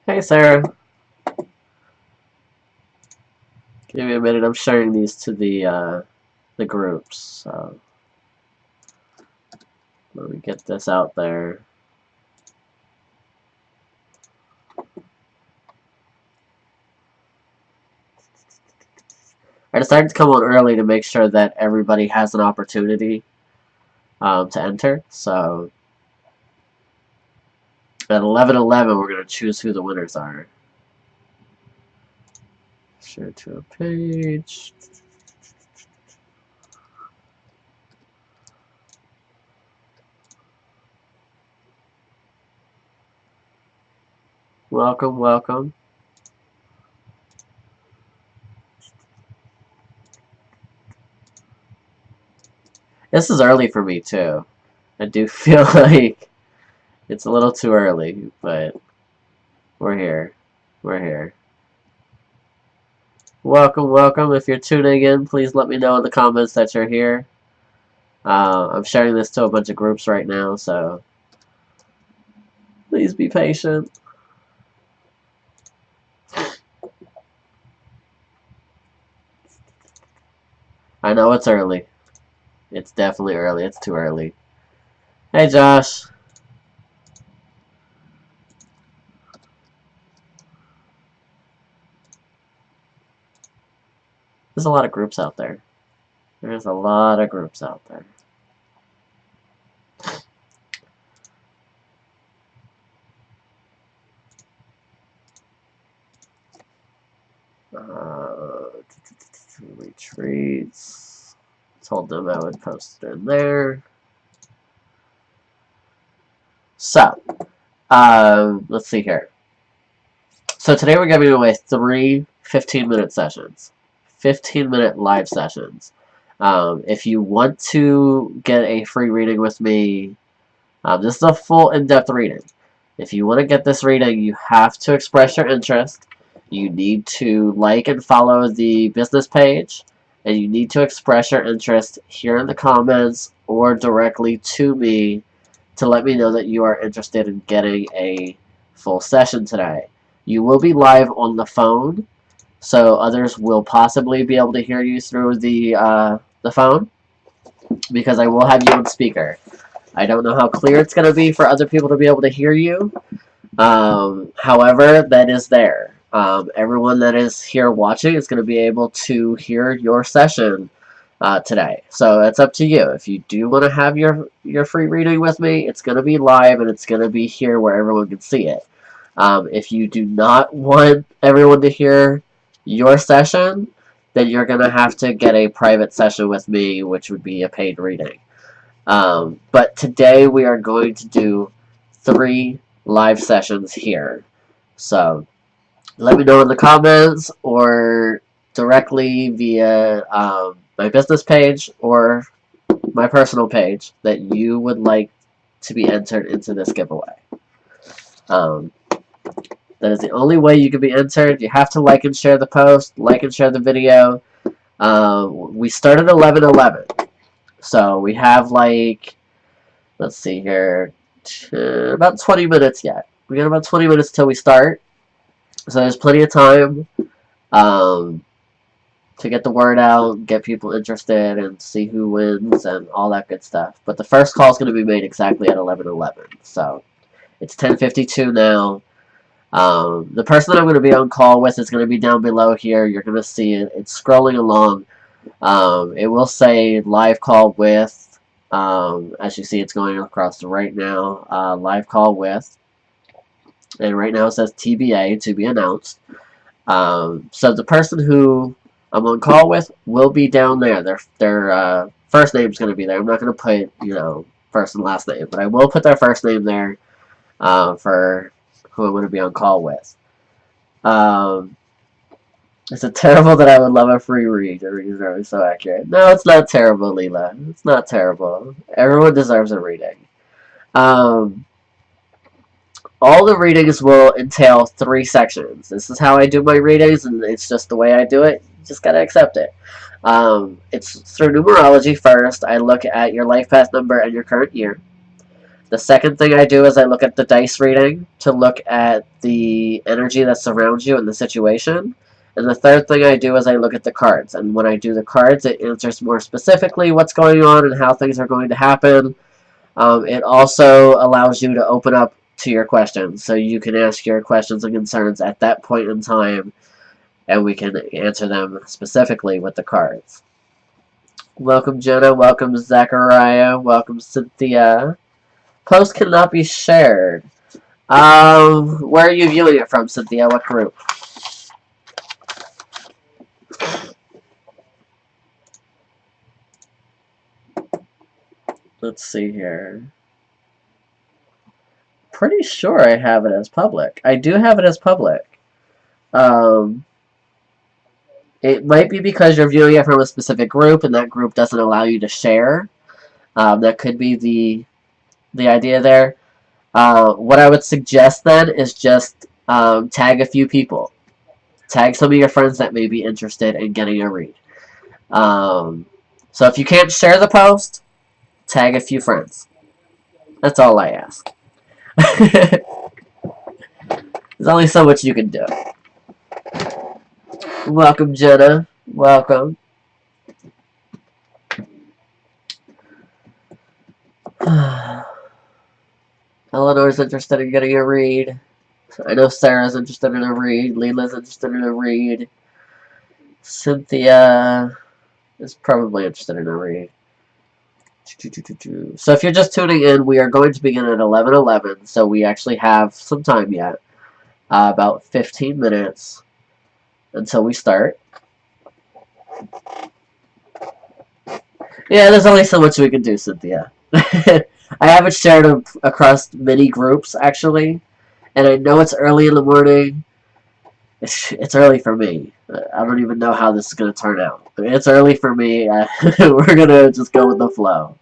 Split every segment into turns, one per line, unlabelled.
Hey Sarah, give me a minute. I'm sharing these to the groups. So let me get this out there. I decided to come on early to make sure that everybody has an opportunity to enter. So at 11:11, we're gonna choose who the winners are. Share to a page. Welcome, welcome. This is early for me too. I do feel like it's a little too early, but we're here. We're here. Welcome, welcome. If you're tuning in, please let me know in the comments that you're here. I'm sharing this to a bunch of groups right now, so please be patient. I know it's early. It's definitely early. It's too early. Hey, Josh. There's a lot of groups out there. There's a lot of groups out there. Retreats. Told them I would post it in there. So, let's see here. So today we're giving away 3 15-minute sessions. 15-minute live sessions. If you want to get a free reading with me, this is a full in-depth reading. If you want to get this reading, you have to express your interest. You need to like and follow the business page, and you need to express your interest here in the comments or directly to me to let me know that you are interested in getting a full session today. You will be live on the phone, so others will possibly be able to hear you through the phone, because I will have you on speaker. I don't know how clear it's going to be for other people to be able to hear you. However, that is there. Everyone that is here watching is going to be able to hear your session today. So it's up to you. If you do want to have your free reading with me, it's going to be live and it's going to be here where everyone can see it. If you do not want everyone to hear your session, then you're going to have to get a private session with me, which would be a paid reading. But today we are going to do 3 live sessions here. So let me know in the comments or directly via my business page or my personal page that you would like to be entered into this giveaway. That is the only way you can be entered. You have to like and share the post, like and share the video. We started 11:11, so we have like, let's see here, about 20 minutes yet. We got about 20 minutes till we start, so there's plenty of time to get the word out, get people interested, and see who wins and all that good stuff. But the first call is going to be made exactly at 11:11, so it's 10:52 now. The person that I'm going to be on call with is going to be down below here. You're going to see it. It's scrolling along. It will say live call with. As you see, it's going across right now. Live call with. And right now it says TBA, to be announced. So the person who I'm on call with will be down there. Their first name is going to be there. I'm not going to put, first and last name, but I will put their first name there for who I'm going to be on call with. Is it terrible that I would love a free read? The readings are always so accurate. No, it's not terrible, Leela. It's not terrible. Everyone deserves a reading. All the readings will entail 3 sections. This is how I do my readings, and it's just the way I do it. You just gotta accept it. It's through numerology first. I look at your life path number and your current year. The second thing I do is I look at the dice reading to look at the energy that surrounds you in the situation. And the third thing I do is I look at the cards. And when I do the cards, it answers more specifically what's going on and how things are going to happen. It also allows you to open up to your questions. So you can ask your questions and concerns at that point in time, and we can answer them specifically with the cards. Welcome, Jenna. Welcome, Zachariah. Welcome, Cynthia. Post cannot be shared. Where are you viewing it from, Cynthia? What group? Let's see here. Pretty sure I have it as public. I do have it as public. It might be because you're viewing it from a specific group and that group doesn't allow you to share. That could be the idea there. What I would suggest then is just tag a few people. Tag some of your friends that may be interested in getting a read. So if you can't share the post, tag a few friends. That's all I ask. There's only so much you can do. Welcome, Jenna. Welcome. Eleanor's interested in getting a read. I know Sarah's interested in a read. Leela's interested in a read. Cynthia is probably interested in a read. So if you're just tuning in, we are going to begin at 11:11. So we actually have some time yet. About 15 minutes until we start. Yeah, there's only so much we can do, Cynthia. I have it shared across many groups, actually. And I know it's early in the morning. It's early for me. I don't even know how this is going to turn out. It's early for me. We're going to just go with the flow.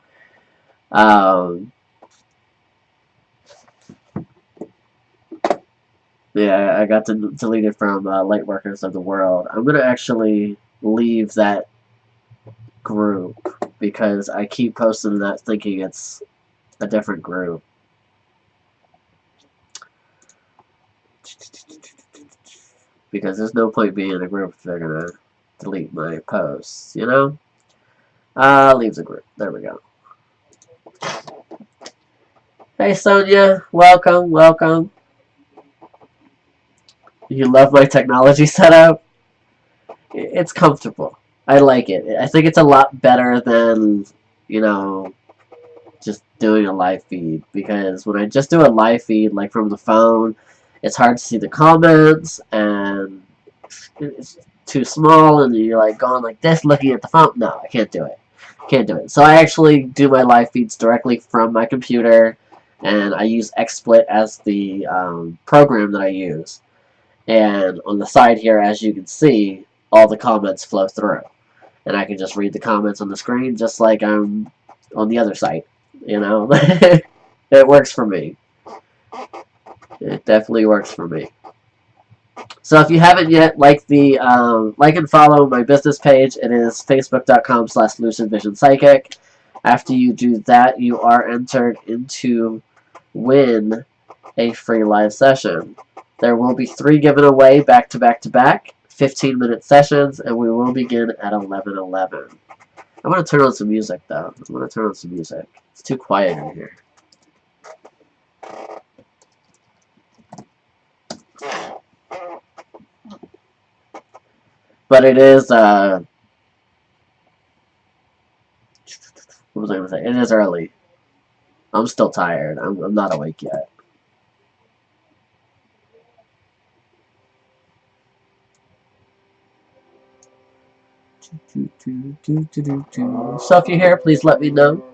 Yeah, I got to delete it from Lightworkers of the World. I'm going to actually leave that group because I keep posting that thinking it's a different group. Because there's no point being in a group if they're going to delete my posts, you know? Leave the group. There we go. Hey, Sonia. Welcome, welcome. You love my technology setup? It's comfortable. I like it. I think it's a lot better than, you know, just doing a live feed. Because when I just do a live feed, like from the phone, it's hard to see the comments, and it's too small, and you're like going like this, looking at the phone. No, I can't do it. Can't do it. So I actually do my live feeds directly from my computer, and I use XSplit as the program that I use. And on the side here, as you can see, all the comments flow through. And I can just read the comments on the screen just like I'm on the other site. You know? It works for me. It definitely works for me. So if you haven't yet, like and follow my business page. It is facebook.com/LucidVisionPsychic. After you do that, you are entered into win a free live session. There will be 3 given away back to back to back, 15-minute sessions, and we will begin at 11:11. I'm going to turn on some music, though. I'm going to turn on some music. It's too quiet in here. But it is, what was I going to say? It is early. I'm still tired. I'm not awake yet. So if you're here, please let me know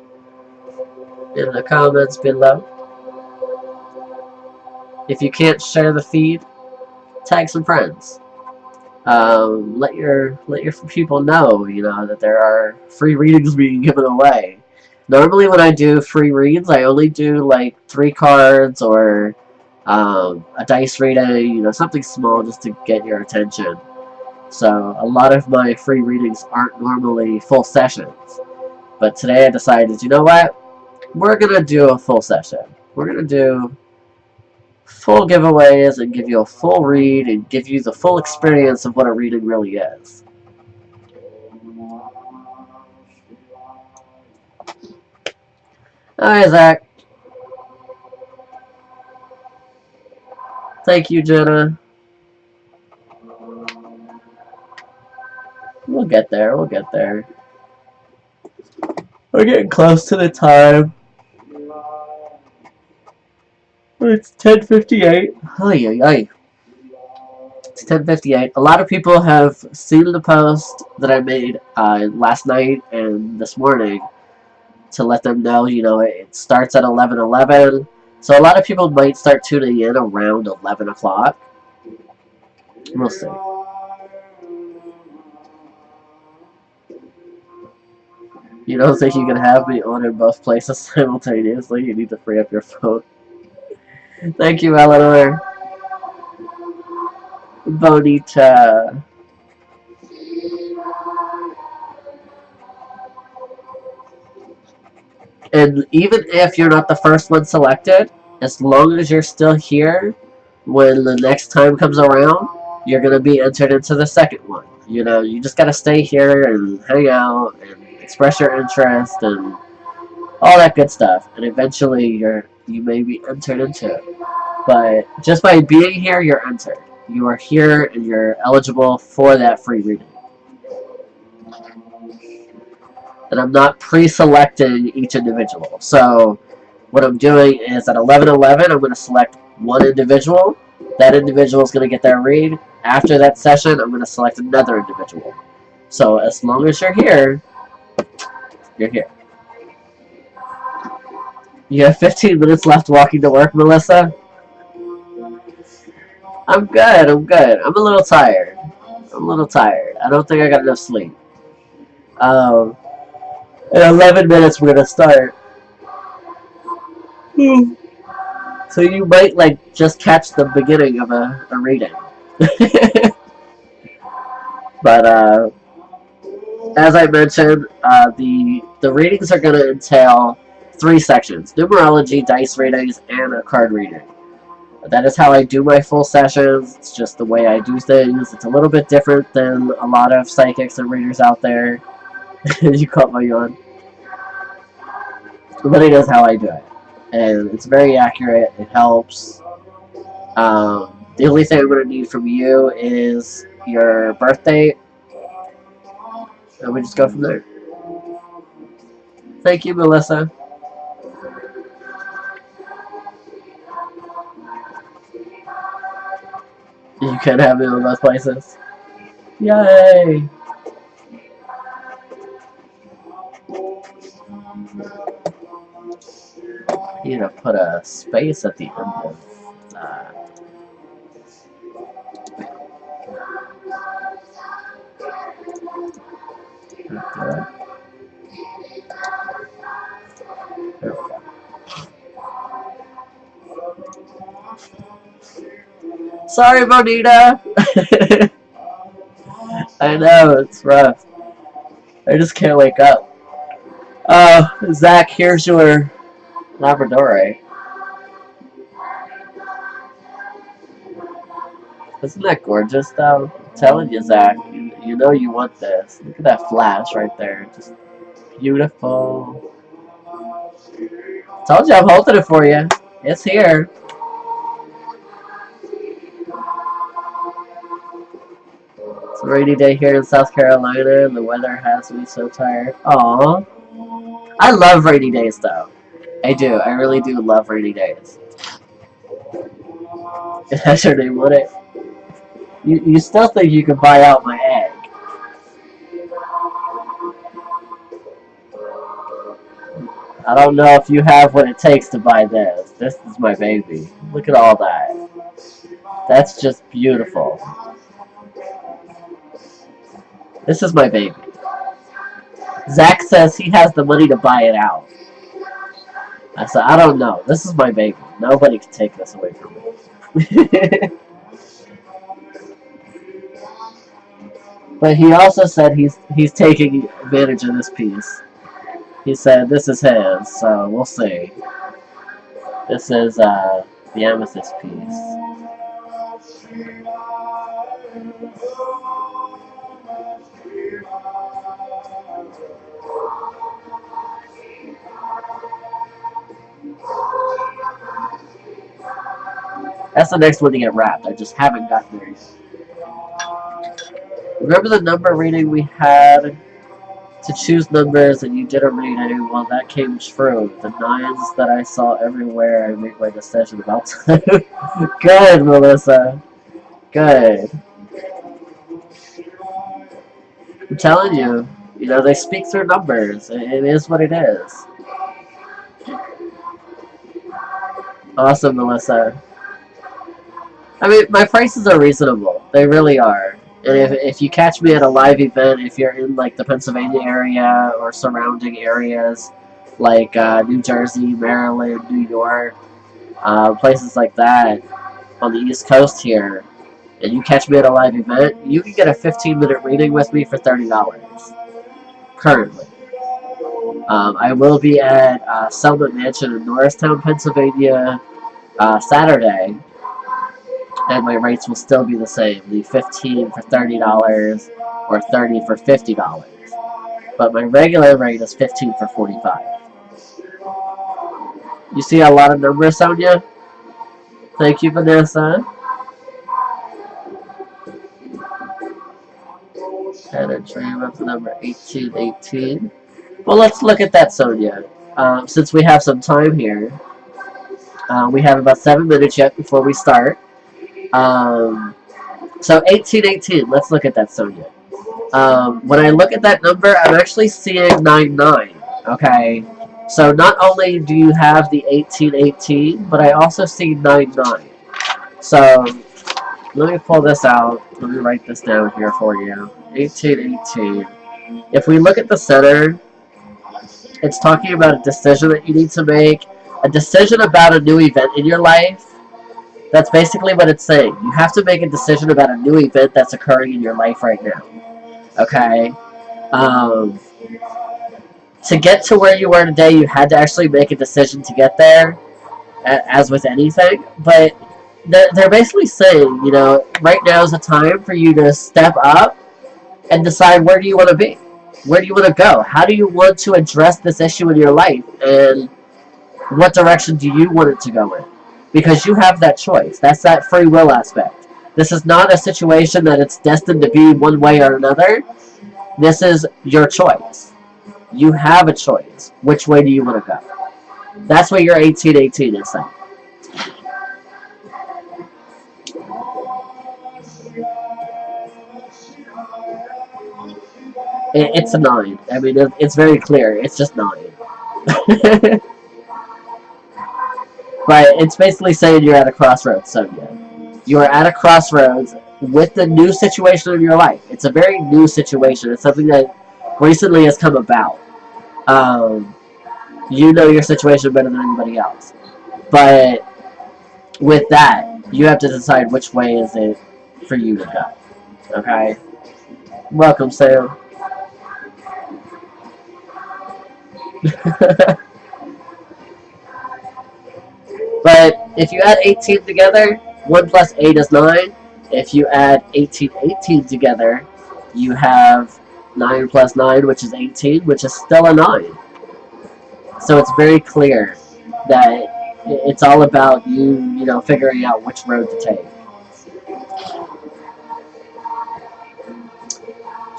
in the comments below. If you can't share the feed, tag some friends. Let your people know, you know, that there are free readings being given away. Normally when I do free reads, I only do like 3 cards or a dice reading, you know, something small just to get your attention. So a lot of my free readings aren't normally full sessions. But today I decided, you know what? we're gonna do a full session. We're gonna do full giveaways and give you a full read and give you the full experience of what a reading really is. Hi, Zach. Thank you, Jenna. We'll get there. We'll get there. We're getting close to the time. It's 10:58. Ay, ay, ay. It's 10:58. A lot of people have seen the post that I made last night and this morning to let them know, you know, it starts at 11:11. So a lot of people might start tuning in around 11 o'clock. We'll see. You don't think you can have me on in both places simultaneously? You need to free up your phone. Thank you, Eleanor. Bonita. And even if you're not the first one selected, as long as you're still here when the next time comes around, you're going to be entered into the second one. You know, you just got to stay here and hang out and express your interest and all that good stuff. And eventually you may be entered into it. But just by being here, you're entered. You are here and you're eligible for that free reading. And I'm not pre-selecting each individual. So what I'm doing is at 11:11, I'm going to select one individual. That individual is going to get their read. After that session, I'm going to select another individual. So as long as you're here, you're here. You have 15 minutes left walking to work, Melissa? I'm good, I'm good. I'm a little tired. I don't think I got enough sleep. In 11 minutes, we're going to start. So you might, like, just catch the beginning of a reading. But, as I mentioned, the readings are going to entail 3 sections: numerology, dice readings, and a card reading. That is how I do my full sessions. It's just the way I do things. It's a little bit different than a lot of psychics and readers out there. You caught my yawn. But it is how I do it. And it's very accurate. It helps. The only thing I'm going to need from you is your birth date. And we just go from there. Thank you, Melissa. You can have me in both places. Yay! I need to put a space at the end of that. There we go. Sorry, Bonita! I know, it's rough. I just can't wake up. Zach, here's your Labrador. Isn't that gorgeous, though? I'm telling you, Zach, you know you want this. Look at that flash right there. Just beautiful. Told you I'm holding it for you. It's here. It's a rainy day here in South Carolina, and the weather has me so tired. Aww. I love rainy days, though. I do. I really do love rainy days. That's your name on it. You still think you could buy out my egg? I don't know if you have what it takes to buy this. This is my baby. Look at all that. That's just beautiful. This is my baby. Zach says he has the money to buy it out. I said, I don't know. This is my baby. Nobody can take this away from me. But he also said he's taking advantage of this piece. He said this is his, so we'll see. This is the amethyst piece. That's the next one to get wrapped. I just haven't gotten there yet. Remember the number reading we had to choose numbers and you did a reading? Well, that came true. The 9s that I saw everywhere, I make my decision about time. Good, Melissa. Good. I'm telling you, they speak through numbers. It is what it is. Awesome, Melissa. I mean, my prices are reasonable. They really are. And if you catch me at a live event, if you're in like the Pennsylvania area or surrounding areas like New Jersey, Maryland, New York, places like that on the East Coast here, and you catch me at a live event, you can get a 15-minute reading with me for $30 currently. I will be at Selma Mansion in Norristown, Pennsylvania Saturday, and my rates will still be the same, the 15 for $30 or 30 for $50. But my regular rate is 15 for $45. You see a lot of numbers, Sonia? Thank you, Vanessa. And a dream of the number 1818. Well, let's look at that, Sonia. Since we have some time here, we have about 7 minutes yet before we start. So 1818, let's look at that, Sonia. When I look at that number, I'm actually seeing 99, okay? So not only do you have the 1818, but I also see 99. So let me pull this out. Let me write this down here for you. 1818. If we look at the center, it's talking about a decision that you need to make, a decision about a new event in your life. That's basically what it's saying. You have to make a decision about a new event that's occurring in your life right now. Okay? To get to where you are today, you had to actually make a decision to get there, as with anything. But they're basically saying, right now is the time for you to step up and decide where do you want to be? Where do you want to go? How do you want to address this issue in your life? And what direction do you want it to go in? Because you have that choice. That's that free will aspect. This is not a situation that it's destined to be one way or another. This is your choice. You have a choice. Which way do you want to go? That's what your 1818 is saying. It's a 9. I mean, it's very clear. It's just 9. But it's basically saying you're at a crossroads, Sonia. You are at a crossroads with the new situation in your life. It's a very new situation. It's something that recently has come about. You know your situation better than anybody else. But with that, you have to decide which way is it for you to go. Okay? Welcome, Sam. But if you add 18 together, 1 plus 8 is 9. If you add 18 together, you have 9 plus 9, which is 18, which is still a 9. So it's very clear that it's all about you, figuring out which road to take.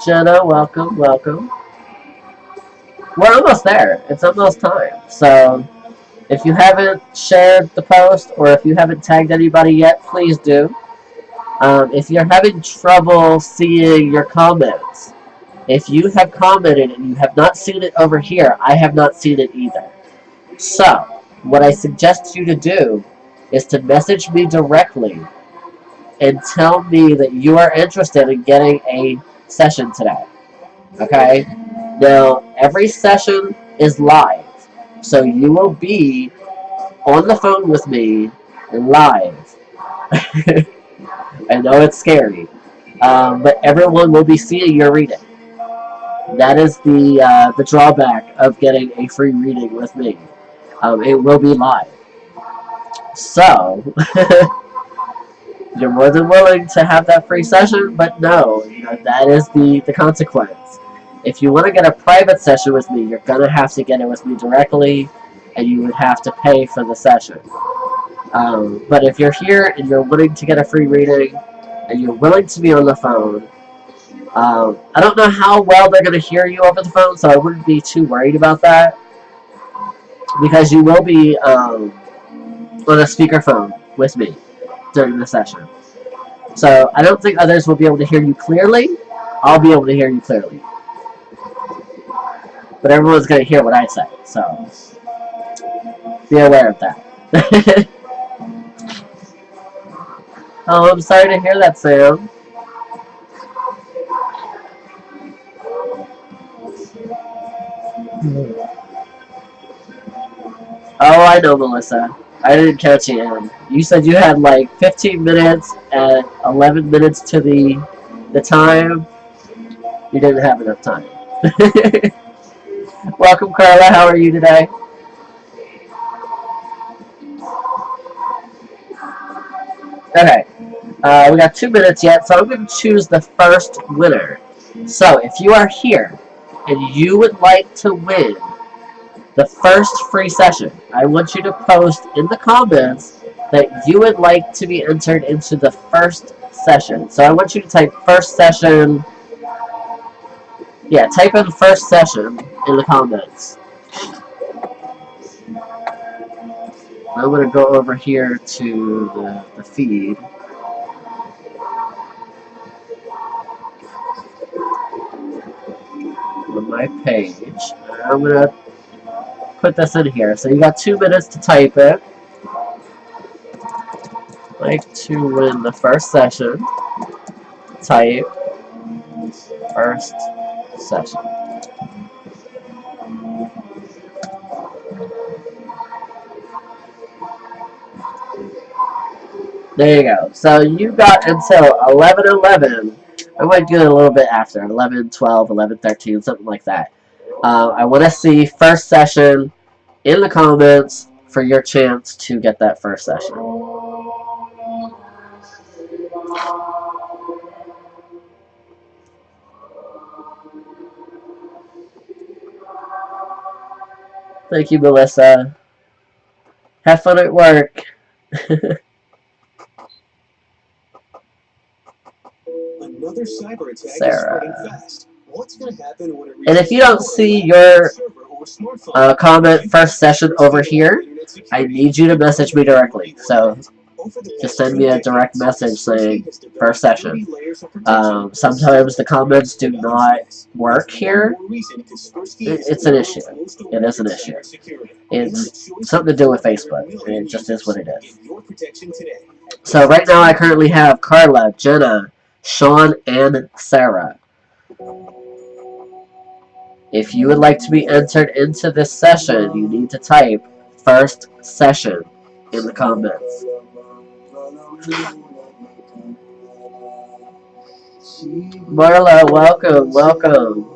Jenna, welcome, welcome. We're almost there. It's almost time. So if you haven't shared the post or if you haven't tagged anybody yet, please do. If you're having trouble seeing your comments, if you have commented and you have not seen it over here, I have not seen it either. So, what I suggest you to do is to message me directly and tell me that you are interested in getting a session today. Okay? Now, every session is live. So you will be on the phone with me live. I know it's scary. But everyone will be seeing your reading. That is the drawback of getting a free reading with me. It will be live. So, you're more than willing to have that free session, but no, that is the consequence. If you want to get a private session with me, you're going to have to get it with me directly, and you would have to pay for the session. But if you're here and you're willing to get a free reading, and you're willing to be on the phone, I don't know how well they're going to hear you over the phone, so I wouldn't be too worried about that, because you will be on a speakerphone with me during the session. So I don't think others will be able to hear you clearly. I'll be able to hear you clearly. But everyone's going to hear what I say, so be aware of that. Oh, I'm sorry to hear that, Sam. Oh, I know, Melissa. I didn't catch you in. You said you had like 15 minutes and 11 minutes to the time. You didn't have enough time. Welcome, Carla. How are you today? Okay. We got 2 minutes yet, so I'm going to choose the first winner. So, if you are here and you would like to win the first free session, I want you to post in the comments that you would like to be entered into the first session. So I want you to type first session. Yeah, type in first session in the comments. I'm going to go over here to the feed. On my page. I'm going to put this in here. So you got 2 minutes to type it. Like to win the first session. Type first session. There you go. So you got until 11:11. I might do it a little bit after 11:12, 11:13, something like that. I want to see first session in the comments for your chance to get that first session. Thank you, Melissa. Have fun at work.
Another cyber attack
Sarah.
is spreading fast. What's going to happen when it
and if you don't see your comment first session over here, I need you to message me directly. So just send me a direct message saying first session. Sometimes the comments do not work here. It's an issue. It is an issue. It's something to do with Facebook. It just is what it is. So right now I currently have Carla, Jenna, Sean, and Sarah. If you would like to be entered into this session, you need to type first session in the comments. Marla, welcome, welcome.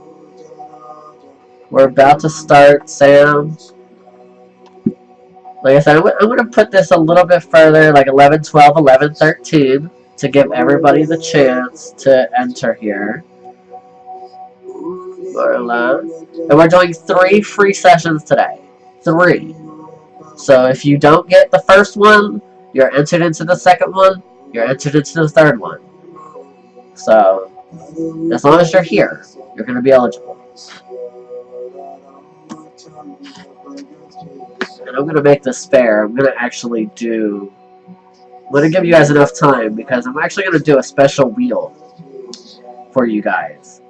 We're about to start, Sam. Like I said, I'm going to put this a little bit further, like 11, 12, 11, 13, to give everybody the chance to enter here. Marla. And we're doing 3 free sessions today. 3. So if you don't get the first one, you're entered into the second one, you're entered into the third one. So, as long as you're here, you're going to be eligible. And I'm going to make this fair. I'm going to actually do... I'm going to give you guys enough time because I'm actually going to do a special wheel for you guys.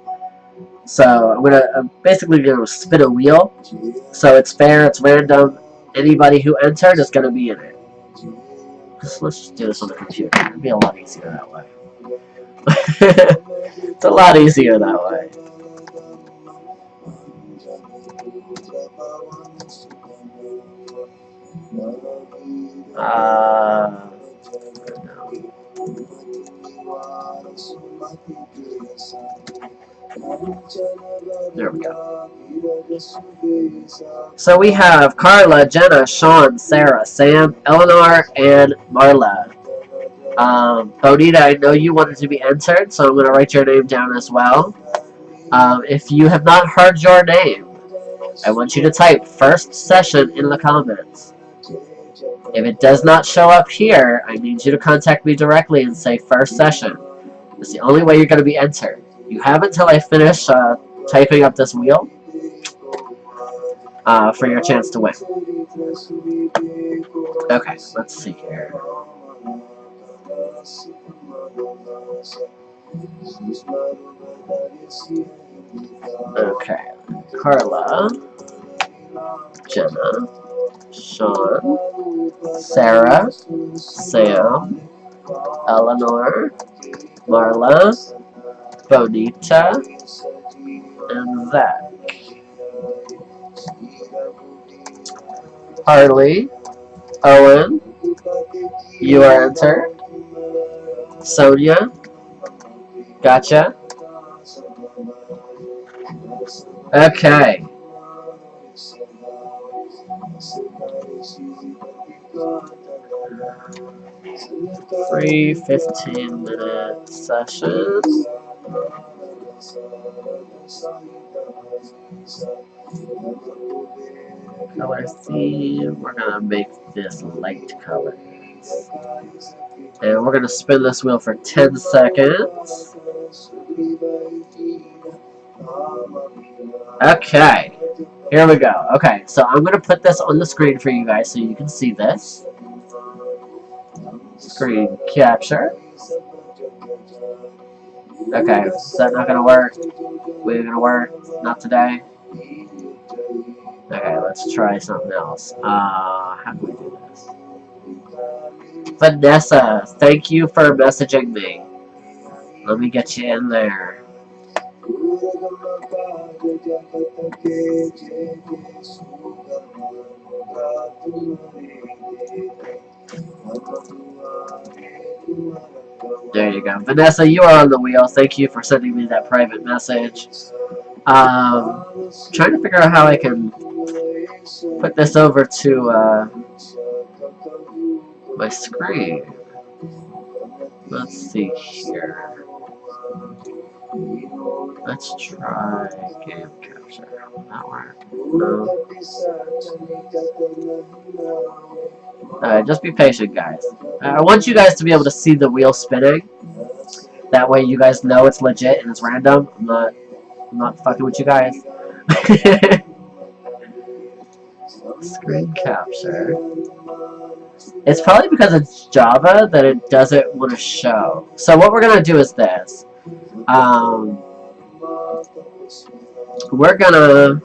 So I'm basically going to spin a wheel. So it's fair, it's random. Anybody who entered is going to be in it. Let's just do this on the computer. It'll be a lot easier that way. It's a lot easier that way. There we go. So we have Carla, Jenna, Sean, Sarah, Sam, Eleanor, and Marla. Bonita, I know you wanted to be entered, so I'm going to write your name down as well. If you have not heard your name, I want you to type first session in the comments. If it does not show up here, I need you to contact me directly and say first session. It's the only way you're going to be entered. You have until I finish typing up this wheel for your chance to win. Okay, let's see here. Okay, Carla, Jenna, Sean, Sarah, Sam, Eleanor, Marla, Bonita, and Zach. Harley, Owen, you are entered. Sonia, gotcha. Okay. 3 15-minute sessions. Color theme, we're gonna make this light color. And we're gonna spin this wheel for 10 seconds. Okay, here we go. Okay, so I'm gonna put this on the screen for you guys so you can see this. Screen capture. Okay, is that not gonna work? We're gonna work? Not today? Okay, let's try something else. How can we do this? Vanessa, thank you for messaging me. Let me get you in there. There you go. Vanessa, you are on the wheel. Thank you for sending me that private message. Trying to figure out how I can put this over to my screen. Let's see here. Let's try game capture. Will that work? No. Just be patient, guys. I want you guys to be able to see the wheel spinning. That way you guys know it's legit and it's random. I'm not fucking with you guys. Screen capture. It's probably because it's Java that it doesn't want to show. So what we're gonna do is this. We're gonna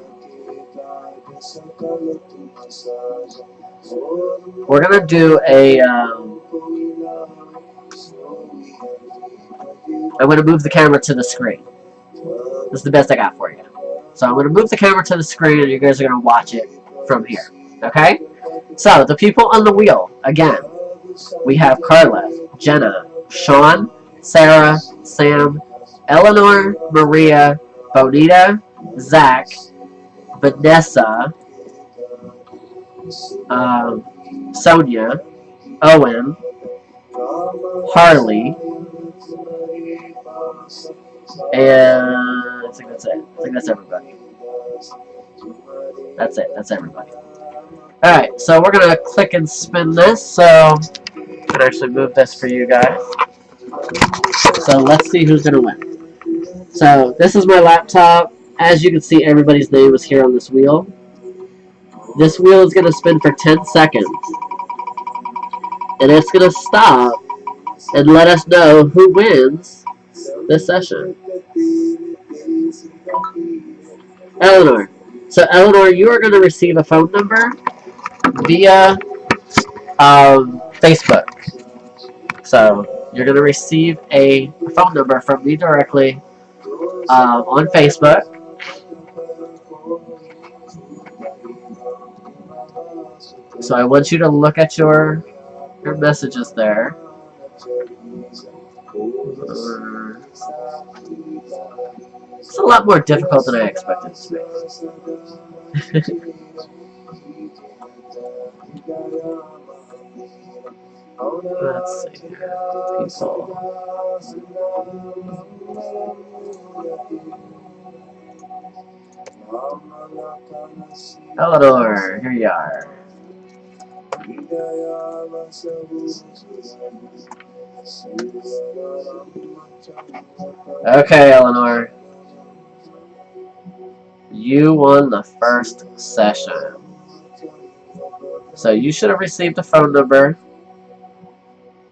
do a I'm gonna move the camera to the screen. This is the best I got for you. So I'm gonna move the camera to the screen and you guys are gonna watch it from here. Okay? So the people on the wheel, again, we have Carla, Jenna, Sean, Sarah, Sam, Eleanor, Maria, Bonita, Zach, Vanessa, Sonia, Owen, Harley, and I think that's it. I think that's everybody. That's it. That's everybody. Alright, so we're gonna click and spin this, so I can actually move this for you guys. So let's see who's gonna win. So this is my laptop. As you can see, everybody's name is here on this wheel. This wheel is gonna spin for 10 seconds. And it's gonna stop and let us know who wins this session. Eleanor. So Eleanor, you are going to receive a phone number via Facebook. So you're going to receive a phone number from me directly on Facebook. So I want you to look at your messages there. It's a lot more difficult than I expected it to be. Let's see here. People. Eleanor, here you are. Okay, Eleanor. You won the first session. So you should have received a phone number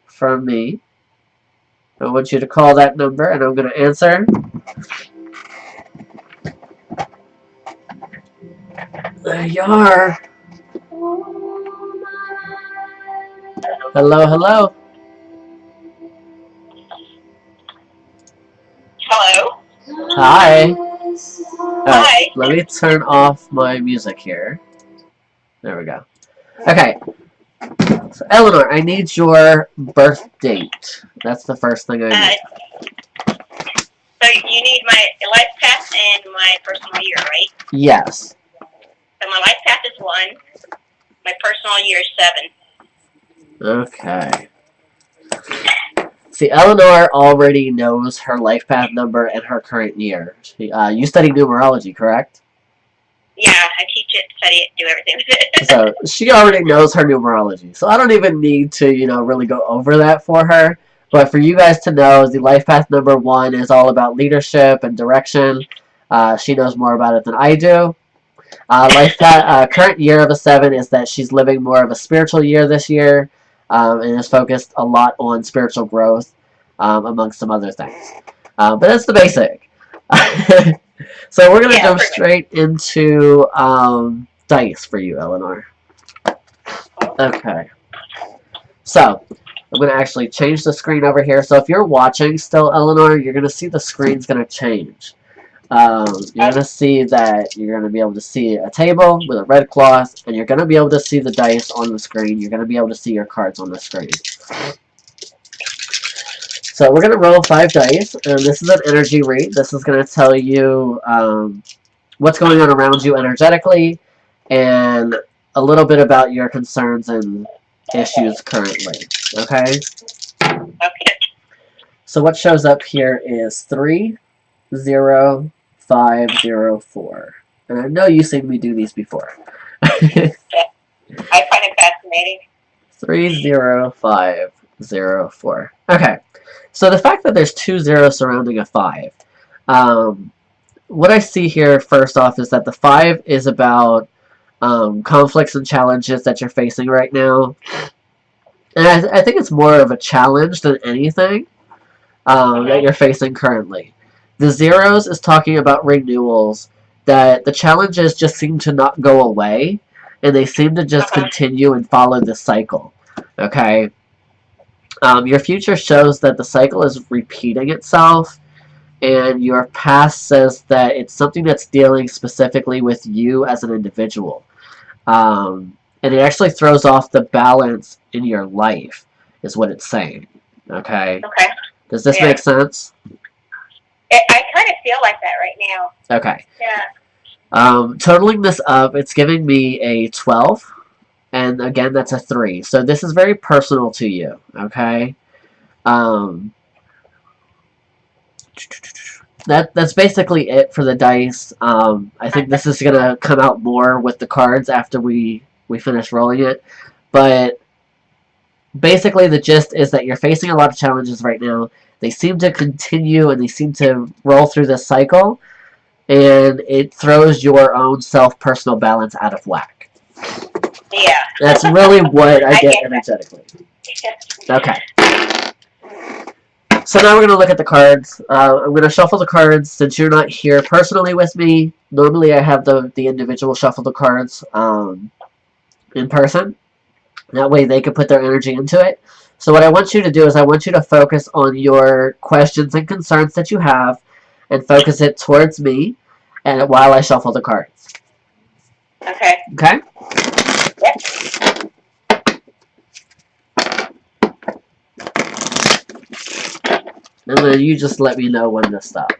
from me. I want you to call that number and I'm going to answer. There you are. Hello, hello.
Hello.
Hi.
Hi.
Let me turn off my music here. There we go. Okay. So, Eleanor, I need your birth date. That's the first thing I need.
So you need my life path and my personal year, right?
Yes.
So my life path is 1. My personal year is 7.
Okay. See, Eleanor already knows her life path number and her current year. You study numerology, correct?
Yeah, I teach it, study it, do everything with it.
So she already knows her numerology. So I don't even need to, really go over that for her. But for you guys to know, the life path number 1 is all about leadership and direction. She knows more about it than I do. Life path, current year of a 7 is that she's living more of a spiritual year this year, and is focused a lot on spiritual growth, amongst some other things. But that's the basic. So we're gonna jump straight into dice for you, Eleanor. Okay. So I'm gonna actually change the screen over here. So if you're watching still, Eleanor, you're gonna see the screen's gonna change. You're gonna see that you're gonna be able to see a table with a red cloth, and you're gonna be able to see the dice on the screen. You're gonna be able to see your cards on the screen. So we're gonna roll 5 dice, and this is an energy read. This is gonna tell you what's going on around you energetically, and a little bit about your concerns and issues currently. Okay?
Okay.
So what shows up here is 30504. And I know you've seen me do these before.
I find it fascinating.
30504. Okay. So the fact that there's 2 zeros surrounding a 5. What I see here first off is that the 5 is about conflicts and challenges that you're facing right now. And I think it's more of a challenge than anything that you're facing currently. The zeros is talking about renewals, that the challenges just seem to not go away, and they seem to just continue and follow the cycle. Okay? Your future shows that the cycle is repeating itself, and your past says that it's something that's dealing specifically with you as an individual. And it actually throws off the balance in your life, is what it's saying. Okay?
Okay.
Does this make sense?
I kind of feel like that right now.
Okay.
Yeah.
Totaling this up, it's giving me a 12. And again, that's a 3. So this is very personal to you. Okay? That's basically it for the dice. I think this is going to come out more with the cards after we finish rolling it. But basically the gist is that you're facing a lot of challenges right now. They seem to continue and they seem to roll through this cycle. And it throws your own self-personal balance out of whack.
Yeah.
That's really what I get energetically. Okay. So now we're going to look at the cards. I'm going to shuffle the cards since you're not here personally with me. Normally I have the individual shuffle the cards in person. That way they can put their energy into it. So what I want you to do is I want you to focus on your questions and concerns that you have and focus it towards me and while I shuffle the cards.
Okay.
Okay?
Yep.
And then you just let me know when to stop.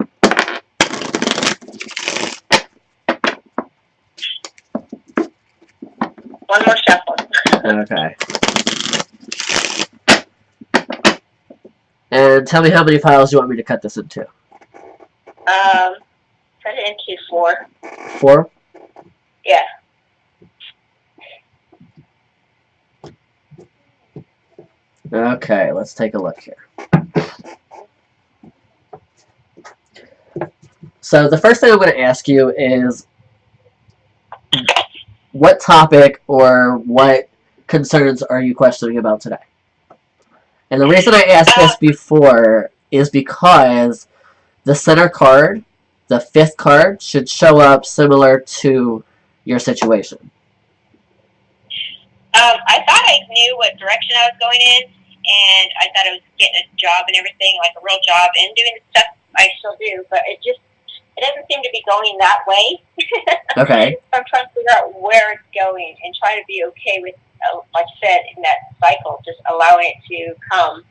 One more shuffle.
Okay. And tell me how many files you want me to cut this into.
Cut it into 4.
4?
Yeah.
Okay, let's take a look here. So the first thing I'm going to ask you is what topic or what concerns are you questioning about today? And the reason I asked this before is because the center card, the 5th card, should show up similar to your situation.
I thought I knew what direction I was going in, and I thought I was getting a job and everything, like a real job, and doing the stuff I still do, but it doesn't seem to be going that way.
Okay.
I'm trying to figure out where it's going and trying to be okay with, like I said, in that cycle, just allowing it to come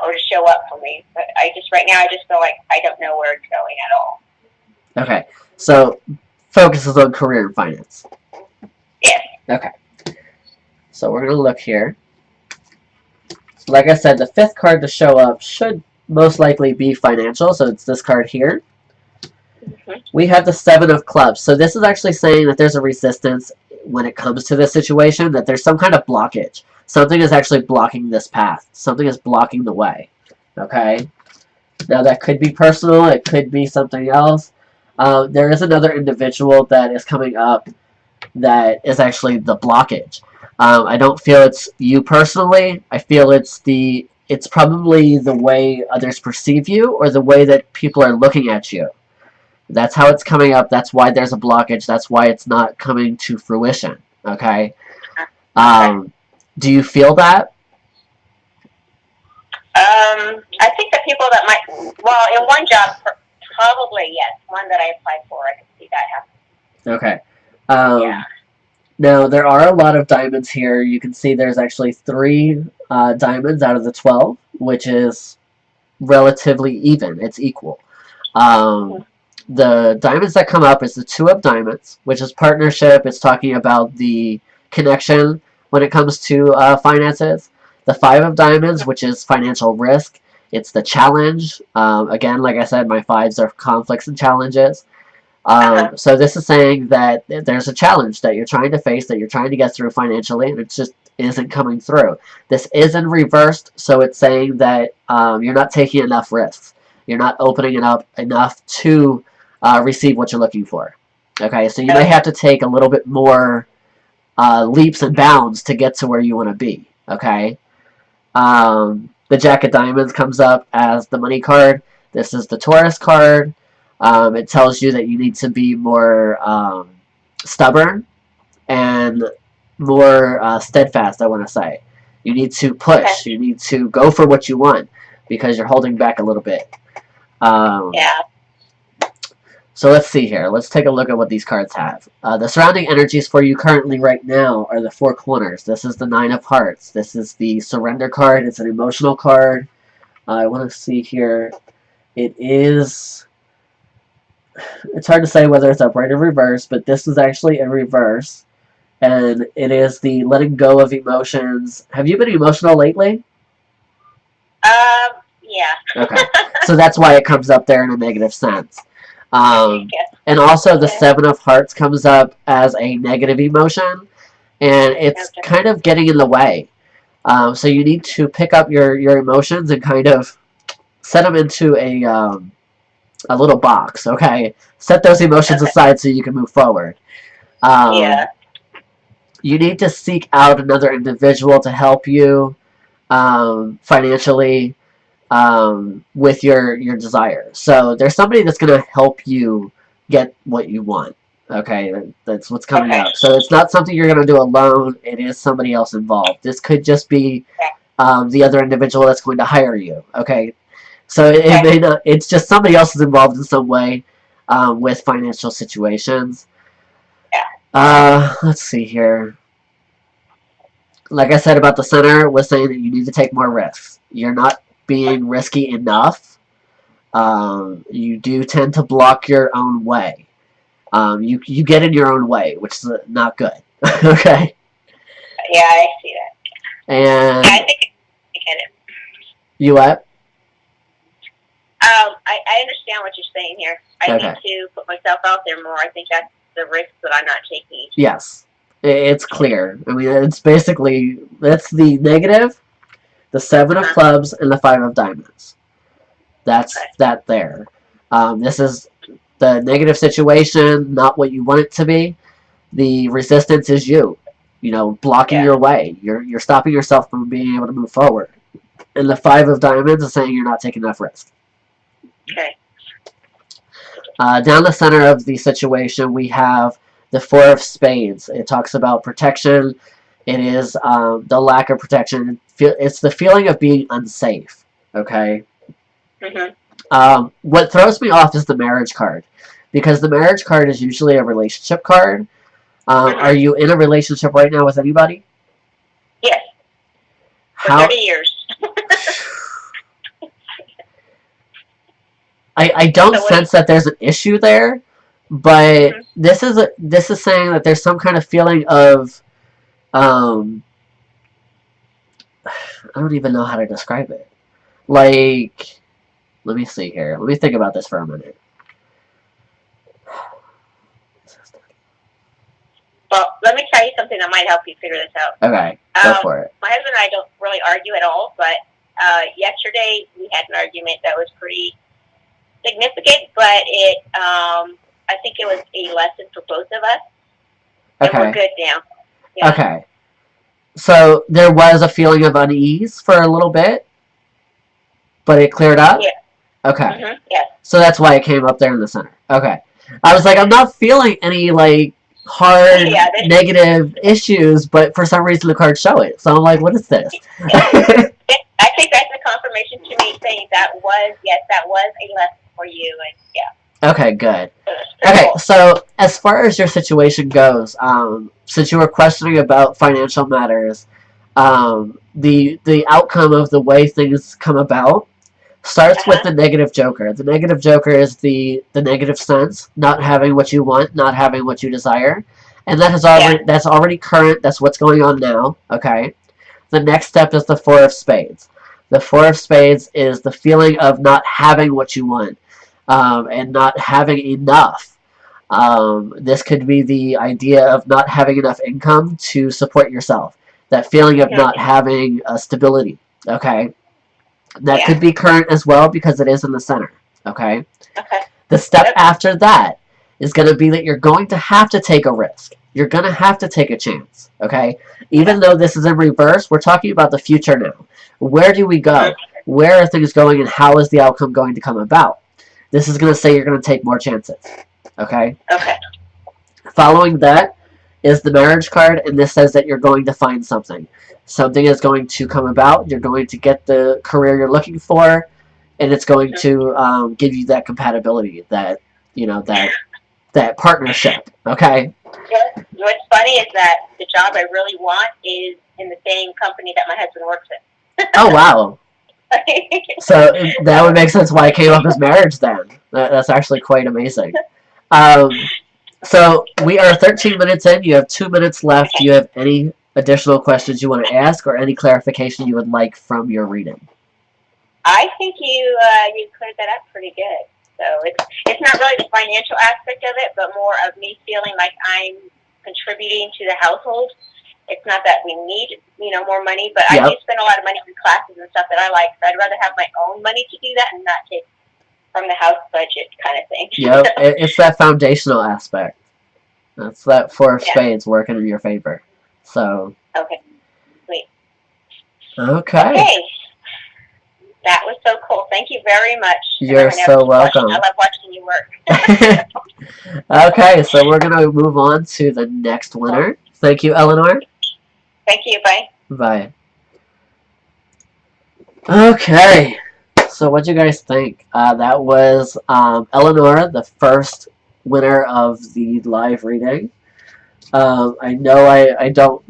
or to show up for me. But right now, I just feel like I don't know where it's going at all.
Okay. So, focuses on career and finance.
Yes.
Okay. So, we're going to look here. Like I said, the 5th card to show up should most likely be financial, so it's this card here. We have the 7 of clubs. So this is actually saying that there's a resistance when it comes to this situation, that there's some kind of blockage. Something is actually blocking this path. Something is blocking the way. Okay? Now that could be personal. It could be something else. There is another individual that is coming up that is actually the blockage. I don't feel it's you personally. I feel it's probably the way others perceive you or the way that people are looking at you. That's how it's coming up. That's why there's a blockage. That's why it's not coming to fruition. Okay? Do you feel that?
I think the people that might, well, in one job, probably yes. One that I applied for, I can see that happen.
Okay.
Yeah.
Now, there are a lot of diamonds here. You can see there's actually 3 diamonds out of the 12, which is relatively even. It's equal. The diamonds that come up is the 2 of diamonds, which is partnership. It's talking about the connection when it comes to finances. The 5 of diamonds, which is financial risk. It's the challenge. Again, like I said, my 5s are conflicts and challenges. So this is saying that there's a challenge that you're trying to face, that you're trying to get through financially, and it just isn't coming through. This is in reversed, so it's saying that you're not taking enough risks. You're not opening it up enough to receive what you're looking for. Okay, so you may have to take a little bit more leaps and bounds to get to where you want to be. Okay, the Jack of Diamonds comes up as the money card. This is the Taurus card. It tells you that you need to be more stubborn and more steadfast, I want to say. You need to push. Okay. You need to go for what you want because you're holding back a little bit.
Yeah.
So let's see here. Let's take a look at what these cards have. The surrounding energies for you currently right now are the 4 corners. This is the 9 of hearts. This is the surrender card. It's an emotional card. I want to see here. It's hard to say whether it's upright or reverse, but this is actually in reverse. And it is the letting go of emotions. Have you been emotional lately?
Yeah.
Okay. So that's why it comes up there in a negative sense. And also the 7 of hearts comes up as a negative emotion, and it's kind of getting in the way. So you need to pick up your emotions and kind of set them into a little box, okay? Set those emotions aside so you can move forward. You need to seek out another individual to help you financially with your desires. So there's somebody that's going to help you get what you want. Okay, that's what's coming up. So it's not something you're going to do alone. It is somebody else involved. This could just be the other individual that's going to hire you. Okay, so it may not. It's just somebody else is involved in some way with financial situations. Let's see here. Like I said about the center, was saying that you need to take more risks. You're not being risky enough, you do tend to block your own way. You get in your own way, which is not good. Okay?
Yeah, I see that.
And
Yeah, I think I get it.
you what?
I understand what you're saying here. I
Okay.
need to put myself out there more. I think that's the risk that I'm not taking.
Yes. It's clear. I mean, it's basically, that's the negative, the 7 of clubs, and the 5 of diamonds. That's that there. This is the negative situation, not what you want it to be. The resistance is you. You know, blocking your way. You're stopping yourself from being able to move forward. And the 5 of diamonds is saying you're not taking enough risk.
Okay.
Down the center of the situation, we have the 4 of spades. It talks about protection. It is the lack of protection. It's the feeling of being unsafe. Okay?
Mm-hmm.
What throws me off is the marriage card. Because the marriage card is usually a relationship card. Are you in a relationship right now with anybody?
Yes. For 30 years.
I don't sense that there's an issue there, but this is saying that there's some kind of feeling of I don't even know how to describe it. Like, let me see here. Let me think about this for a minute.
Well, let me tell you something that might help you figure this out.
Okay, go for it.
My husband and I don't really argue at all, but yesterday we had an argument that was pretty significant, but it I think it was a lesson for both of us. And we're good now. Yeah.
Okay. So there was a feeling of unease for a little bit, but it cleared up?
Yeah.
Okay.
Mm-hmm. Yeah.
So that's why it came up there in the center. Okay. I was like, I'm not feeling any, like, hard, negative issues, but for some reason the cards show it. So I'm like, what is this?
I think that's a confirmation to me saying that was a lesson for you, and yeah.
Okay, good. Okay, so as far as your situation goes, since you were questioning about financial matters, the outcome of the way things come about starts with the negative joker. The negative joker is the negative sense, not having what you want, not having what you desire, and that's already current. That's what's going on now. Okay. The next step is the 4 of spades. The 4 of spades is the feeling of not having what you want, and not having enough. This could be the idea of not having enough income to support yourself. That feeling of not having stability. Okay. That could be current as well because it is in the center. Okay.
Okay.
The step after that is going to be that you're going to have to take a risk. You're going to have to take a chance. Okay. Even though this is in reverse, we're talking about the future now. Where do we go? Where are things going, and how is the outcome going to come about? This is going to say you're going to take more chances. Okay.
Okay.
Following that is the marriage card, and this says that you're going to find something. Something is going to come about. You're going to get the career you're looking for, and it's going to give you that compatibility, that that partnership. Okay.
What's funny is that the job I really want is in the same company that my husband works in.
Oh wow. So that would make sense why it came up as marriage then. That's actually quite amazing. So we are 13 minutes in. You have 2 minutes left. Do you have any additional questions you want to ask, or any clarification you would like from your reading?
I think you cleared that up pretty good. So it's not really the financial aspect of it, but more of me feeling like I'm contributing to the household. It's not that we need, more money, but I do spend a lot of money on classes and stuff that I like. So I'd rather have my own money to do that and not take from the house budget kind of thing.
Yep, it's that foundational aspect. That's that 4 of spades working in your favor. So.
Okay. Sweet.
Okay.
That was so cool. Thank you very much.
You're so welcome.
I love watching you work.
Okay, so we're going to move on to the next winner. Thank you, Eleanor.
Thank you. Bye.
Bye. Okay. So what do you guys think? That was Eleanor, the first winner of the live reading. I know I don't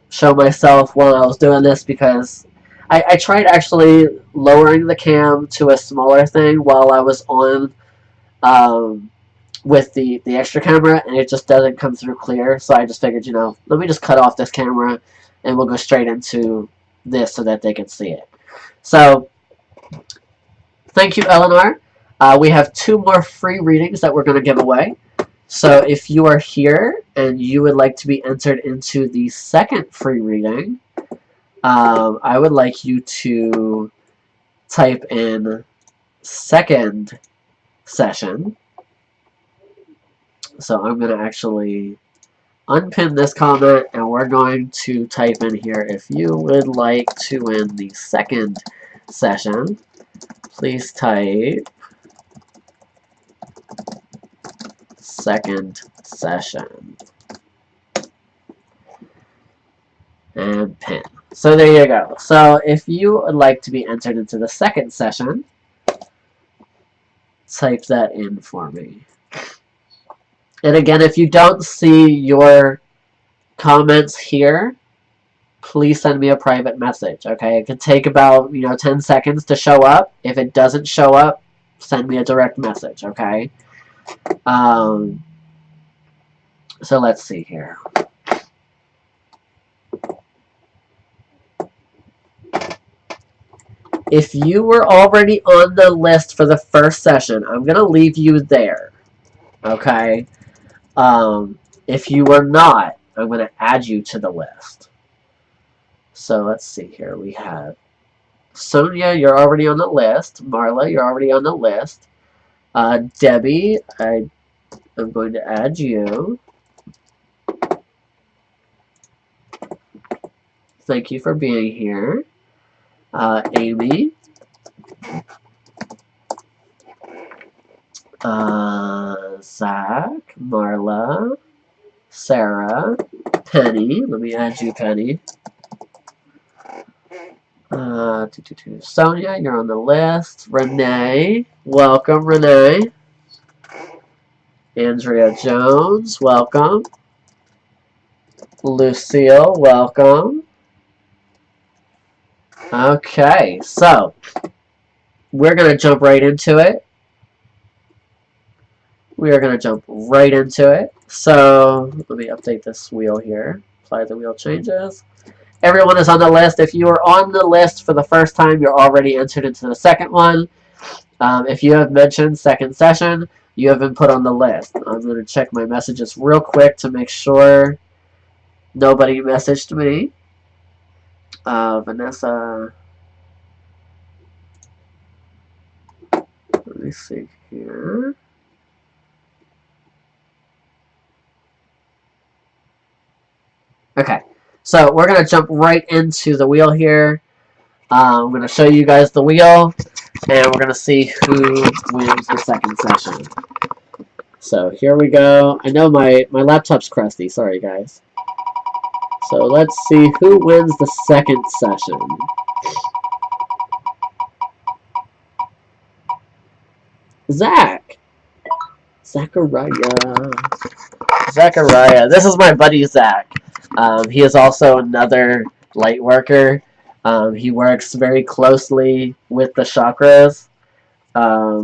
show myself while I was doing this because I tried actually lowering the cam to a smaller thing while I was on with the extra camera, and it just doesn't come through clear. So I just figured, let me just cut off this camera, and we'll go straight into this so that they can see it. So thank you, Eleanor. We have 2 more free readings that we're going to give away. So if you are here and you would like to be entered into the second free reading, I would like you to type in second session. So I'm going to actually unpin this comment, and we're going to type in here, if you would like to win the second session, please type second session and pin. So there you go. So if you would like to be entered into the second session, type that in for me. And again, if you don't see your comments here, please send me a private message, okay? It could take about, 10 seconds to show up. If it doesn't show up, send me a direct message, okay? So let's see here. If you were already on the list for the first session, I'm going to leave you there, okay? If you were not, I'm going to add you to the list. So let's see here. We have Sonia, you're already on the list. Marla, you're already on the list. Debbie, I'm going to add you. Thank you for being here. Amy. Zach, Marla, Sarah, Penny. Let me add you, Penny. Sonia, you're on the list. Renee, welcome, Renee. Andrea Jones, welcome. Lucille, welcome. Okay, so we're going to jump right into it. We are going to jump right into it. So let me update this wheel here. Apply the wheel changes. Everyone is on the list. If you are on the list for the first time, you're already entered into the second one. If you have mentioned second session, you have been put on the list. I'm going to check my messages real quick to make sure nobody messaged me. Vanessa. Let me see here. Okay, so we're going to jump right into the wheel here. I'm going to show you guys the wheel, and we're going to see who wins the second session. So here we go. I know my laptop's crusty. Sorry, guys. So let's see who wins the second session. Zach. Zachariah. This is my buddy Zach. He is also another light worker. He works very closely with the chakras.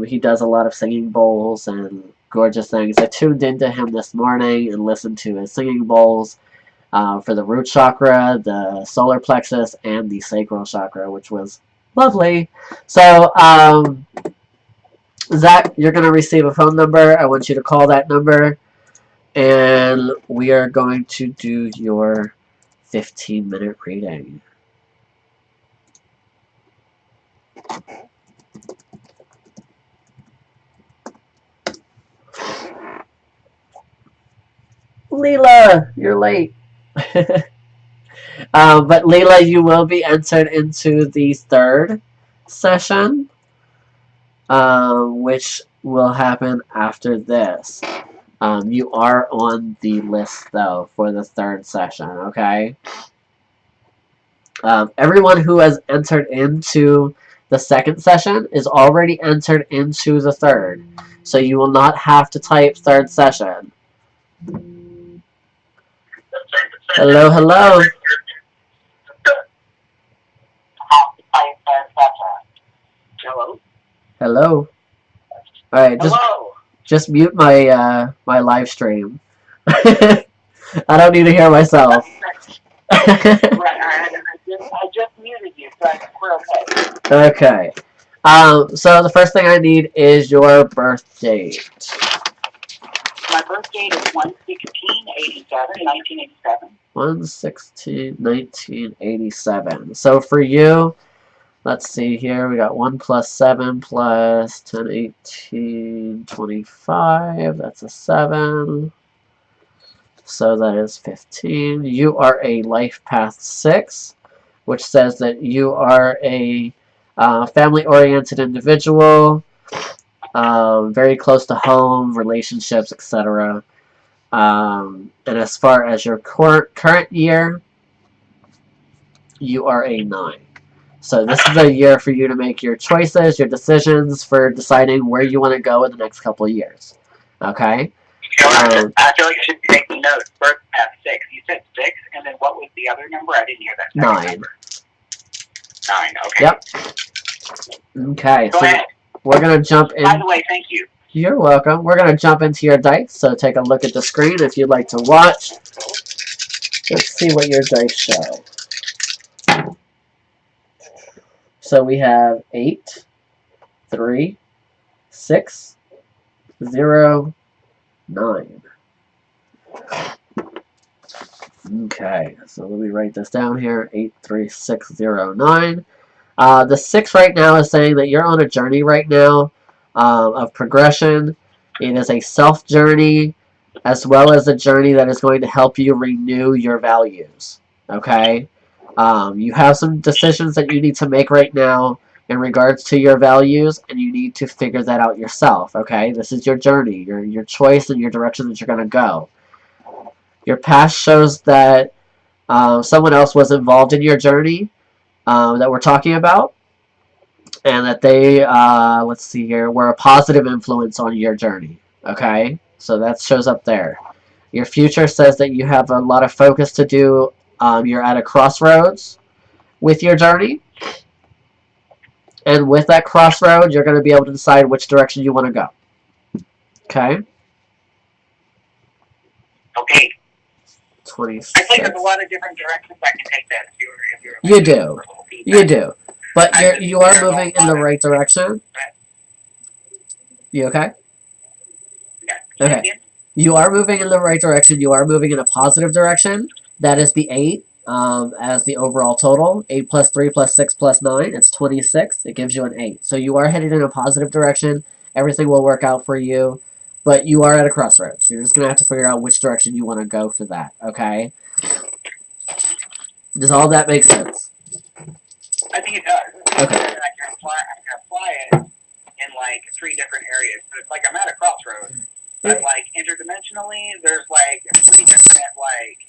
He does a lot of singing bowls and gorgeous things. I tuned into him this morning and listened to his singing bowls for the root chakra, the solar plexus, and the sacral chakra, which was lovely. So, Zach, you're going to receive a phone number. I want you to call that number, and we are going to do your 15-minute reading. Leela, you're late. But Leela, you will be entered into the third session, which will happen after this. You are on the list, though, for the third session, okay? Everyone who has entered into the second session is already entered into the third. So you will not have to type third session. Hello, hello. Hello. All right,
Hello.
just mute my my live stream. I don't need to hear myself.
Right. I just muted you, so we're okay.
Okay. So the first thing I need is your birth date.
My birth date is 1/16/87, 1987.
1/16/1987. So for you, let's see here. We got 1 plus 7 plus 10, 18, 25. That's a 7. So that is 15. You are a life path 6, which says that you are a family-oriented individual, very close to home, relationships, etc. And as far as your current year, you are a 9. So this is a year for you to make your choices, your decisions for deciding where you want to go in the next couple of years. Okay?
I feel like you should be taking notes. Birth path 6. You said 6, and then what was the other number? I didn't hear that.
9.
Number. 9, okay.
Yep. Okay,
Go ahead.
We're going to jump in.
By the way, thank you.
You're welcome. We're going to jump into your dice, so take a look at the screen if you'd like to watch. Let's see what your dice show. So we have 8, 3, 6, 0, 9. Okay, so let me write this down here. 8, 3, 6, 0, 9. The 6 right now is saying that you're on a journey right now of progression. It is a self journey as well as a journey that is going to help you renew your values. Okay? You have some decisions that you need to make right now in regards to your values, and you need to figure that out yourself. Okay? This is your journey, your choice, and your direction that you're going to go. Your past shows that someone else was involved in your journey that we're talking about, and that they, let's see here, were a positive influence on your journey. Okay? So that shows up there. Your future says that you have a lot of focus to do. You're at a crossroads with your journey. And with that crossroad, you're going to be able to decide which direction you want to go. Okay?
Okay.
26.
I think there's a lot of different directions I can take that if you're
You do. You do. But you are moving in the right direction. You okay? Okay. You are moving in the right direction. You are moving in a positive direction. That is the 8 as the overall total. 8 plus 3 plus 6 plus 9. It's 26. It gives you an 8. So you are headed in a positive direction. Everything will work out for you. But you are at a crossroads. You're just going to have to figure out which direction you want to go for that. Okay? Does all that make sense?
I think it does.
Okay.
And I can apply it in like 3 different areas. So it's like I'm at a crossroads. But like interdimensionally, there's like 3 different like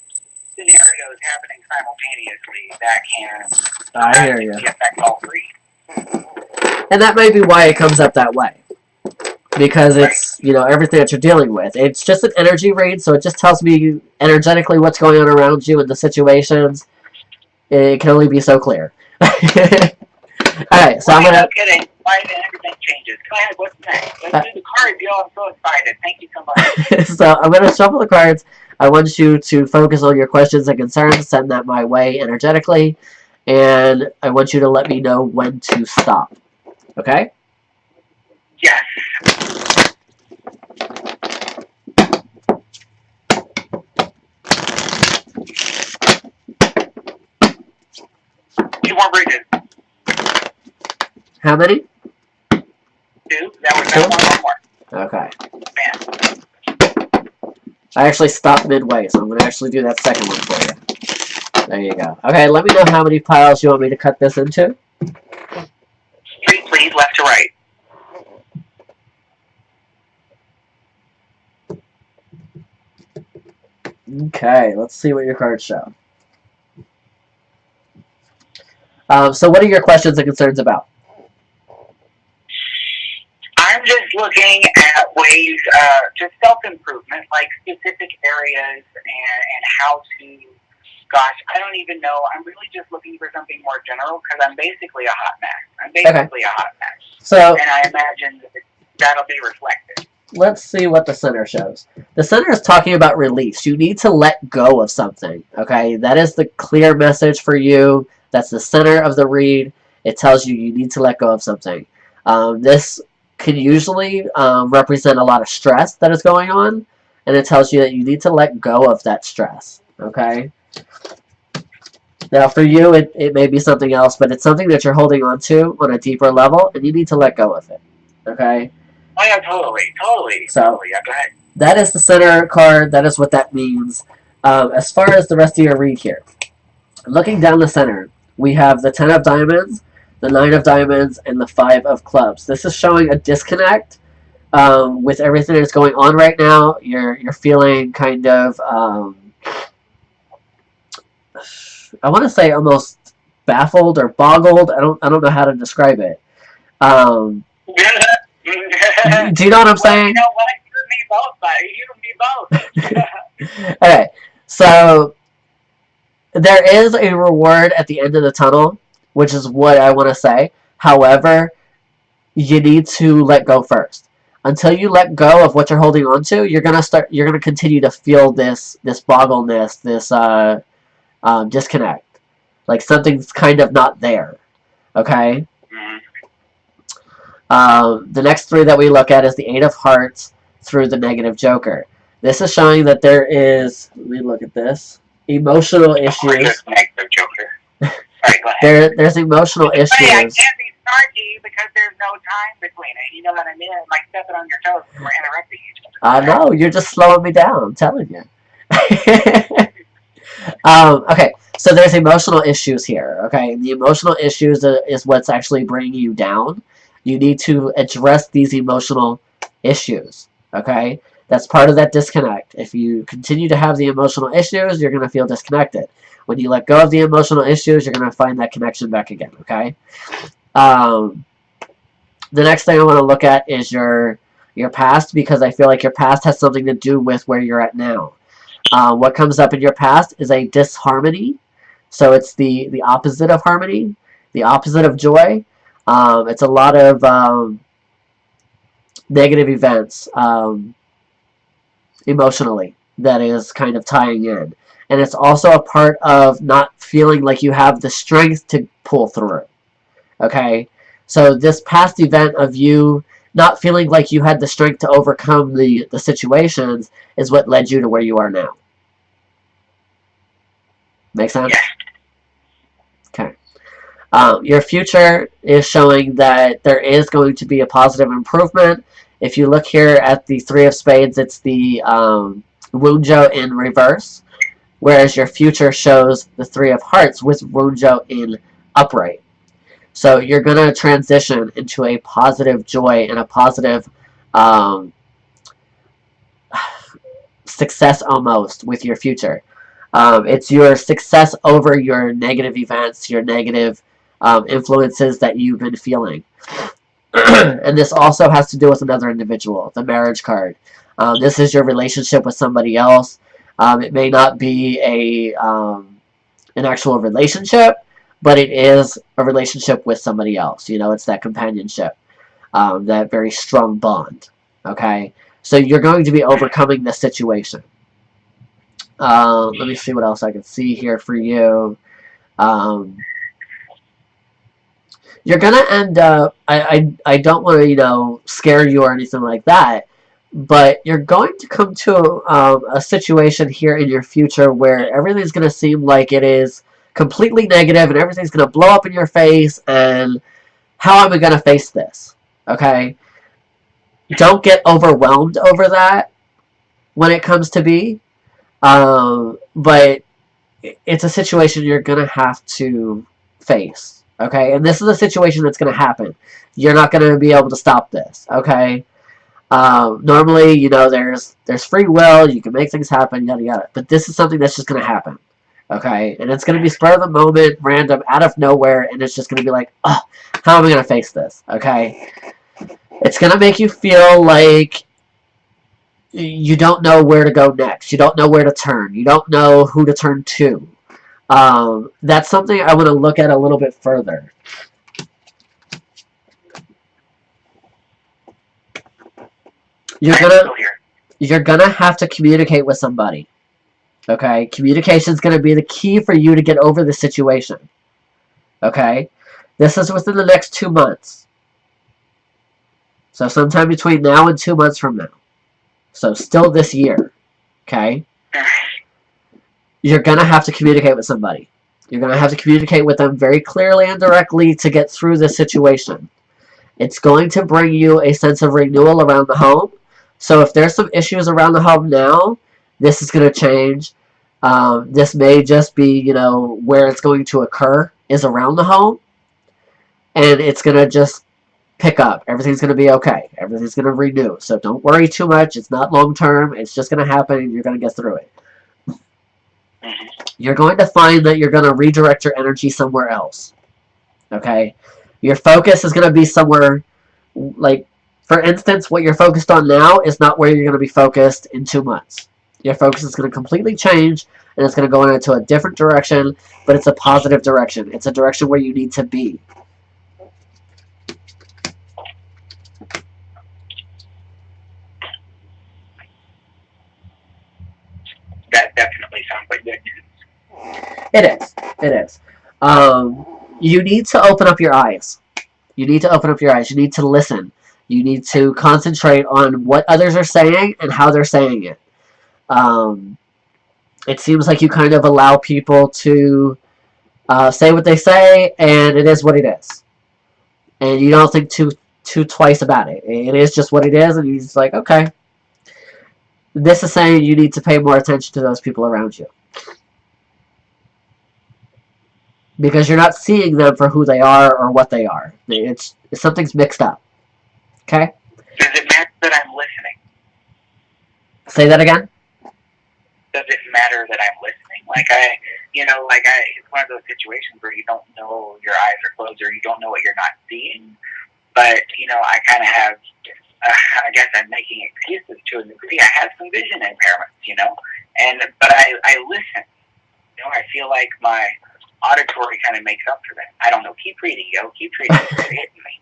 scenarios happening simultaneously that can
I hear you.
affect all 3.
And that may be why it comes up that way. Because it's, you know, everything that you're dealing with. It's just an energy read, so it just tells me energetically what's going on around you and the situations. It can only be so clear. Alright, so I'm gonna...
kidding. Why then everything changes? Go ahead, what's next? Let's do the card deal. I'm so excited. Thank you so much.
So I'm gonna shuffle the cards. I want you to focus on your questions and concerns, send that my way energetically, and I want you to let me know when to stop. Okay?
Yes. Two more bridges.
How many?
2. That was that one more.
Okay.
Man.
I actually stopped midway, so I'm going to actually do that second one for you. There you go. Okay, let me know how many piles you want me to cut this into.
Straight, please, left to right.
Okay, let's see what your cards show. So what are your questions and concerns about?
I'm just looking at ways, just self-improvement, like specific areas and how to Gosh, I don't even know. I'm really just looking for something more general because I'm basically a hot mess.
So,
And I imagine that'll be reflected.
let's see what the center shows. The center is talking about release. You need to let go of something, okay? That is the clear message for you. That's the center of the read. It tells you you need to let go of something. This can usually represent a lot of stress that is going on, and it tells you that you need to let go of that stress, okay? Now, for you, it may be something else, but it's something that you're holding on to on a deeper level, and you need to let go of it, okay?
Oh, yeah, totally. Yeah, go ahead.
That is the center card. That is what that means. As far as the rest of your read here, looking down the center, we have the 10 of diamonds, the 9 of diamonds, and the 5 of clubs. This is showing a disconnect with everything that's going on right now. You're feeling kind of, I want to say almost baffled or boggled. I don't know how to describe it. Do you know what I'm saying?
You know what? You and me both.
Okay, so there is a reward at the end of the tunnel, which is what I want to say. However, you need to let go first. Until you let go of what you're holding on to, you're gonna continue to feel this boggleness, this disconnect, like something's kind of not there. Okay. The next three that we look at is the 8 of Hearts through the negative Joker. This is showing that there is, let me look at this, emotional issues.
Negative Joker. Sorry, go ahead.
There's emotional issues.
Hey, I can't be snarky because there's no time between it. You know what I mean? I'm like stepping on your toes and we're interrupting each other.
I know, you're just slowing me down, I'm telling you. Okay, so there's emotional issues here, okay? The emotional issues is what's actually bringing you down. You need to address these emotional issues, okay? That's part of that disconnect. If you continue to have the emotional issues, you're going to feel disconnected. When you let go of the emotional issues, you're going to find that connection back again, okay? The next thing I want to look at is your past, because I feel like your past has something to do with where you're at now. What comes up in your past is a disharmony. So it's the opposite of harmony, the opposite of joy. It's a lot of negative events emotionally that is kind of tying in. And it's also a part of not feeling like you have the strength to pull through. Okay? So this past event of you not feeling like you had the strength to overcome the situations is what led you to where you are now. Make sense? Okay. Your future is showing that there is going to be a positive improvement. If you look here at the 3 of Spades, it's the Wunjo in reverse, whereas your future shows the 3 of Hearts with Wunjo in upright. So you're going to transition into a positive joy and a positive success almost with your future. It's your success over your negative events, your negative influences that you've been feeling. And this also has to do with another individual, the marriage card. This is your relationship with somebody else. It may not be an actual relationship, but it is a relationship with somebody else. You know, it's that companionship, that very strong bond. Okay? So you're going to be overcoming this situation. Let me see what else I can see here for you. You're going to end up, I don't want to, you know, scare you or anything like that, but you're going to come to a situation here in your future where everything's going to seem like it is completely negative and everything's going to blow up in your face, and how am I going to face this? Okay? Don't get overwhelmed over that when it comes to be. But it's a situation you're going to have to face, okay? And this is a situation that's going to happen. You're not going to be able to stop this, okay? Normally, you know, there's free will, you can make things happen, yada yada. But this is something that's just going to happen, okay? And it's going to be spur of the moment, random, out of nowhere, and it's just going to be like, oh, how am I going to face this, okay? It's going to make you feel like you don't know where to go next. You don't know where to turn. You don't know who to turn to. That's something I want to look at a little bit further. You're gonna have to communicate with somebody. Okay? Communication is gonna be the key for you to get over the situation. Okay? This is within the next 2 months. So sometime between now and 2 months from now. So still this year. Okay? You're gonna have to communicate with somebody. You're gonna have to communicate with them very clearly and directly to get through this situation. It's going to bring you a sense of renewal around the home. So if there's some issues around the home now, this is going to change. This may just be, where it's going to occur is around the home. And it's going to just pick up. Everything's going to be okay. Everything's going to renew. So don't worry too much. It's not long term. It's just going to happen and you're going to get through it. You're going to find that you're going to redirect your energy somewhere else. Okay? Your focus is going to be somewhere, like, for instance, what you're focused on now is not where you're going to be focused in 2 months. Your focus is going to completely change, and it's going to go into a different direction, but it's a positive direction. It's a direction where you need to be.
That definitely sounds like good news.
It is. It is. You need to open up your eyes. You need to open up your eyes. You need to listen. You need to concentrate on what others are saying and how they're saying it. It seems like you kind of allow people to say what they say, and it is what it is. And you don't think twice about it. It is just what it is, and you're just like, okay. This is saying you need to pay more attention to those people around you. Because you're not seeing them for who they are or what they are. Something's mixed up. Okay?
Does it matter that I'm listening?
Say that again?
Does it matter that I'm listening? It's one of those situations where you don't know your eyes are closed or you don't know what you're not seeing. But, I kind of have, I guess I'm making excuses to a degree. I have some vision impairments, but I listen. I feel like my auditory kind of makes up for that. I don't know. Keep reading, yo. Keep reading. It's hitting me.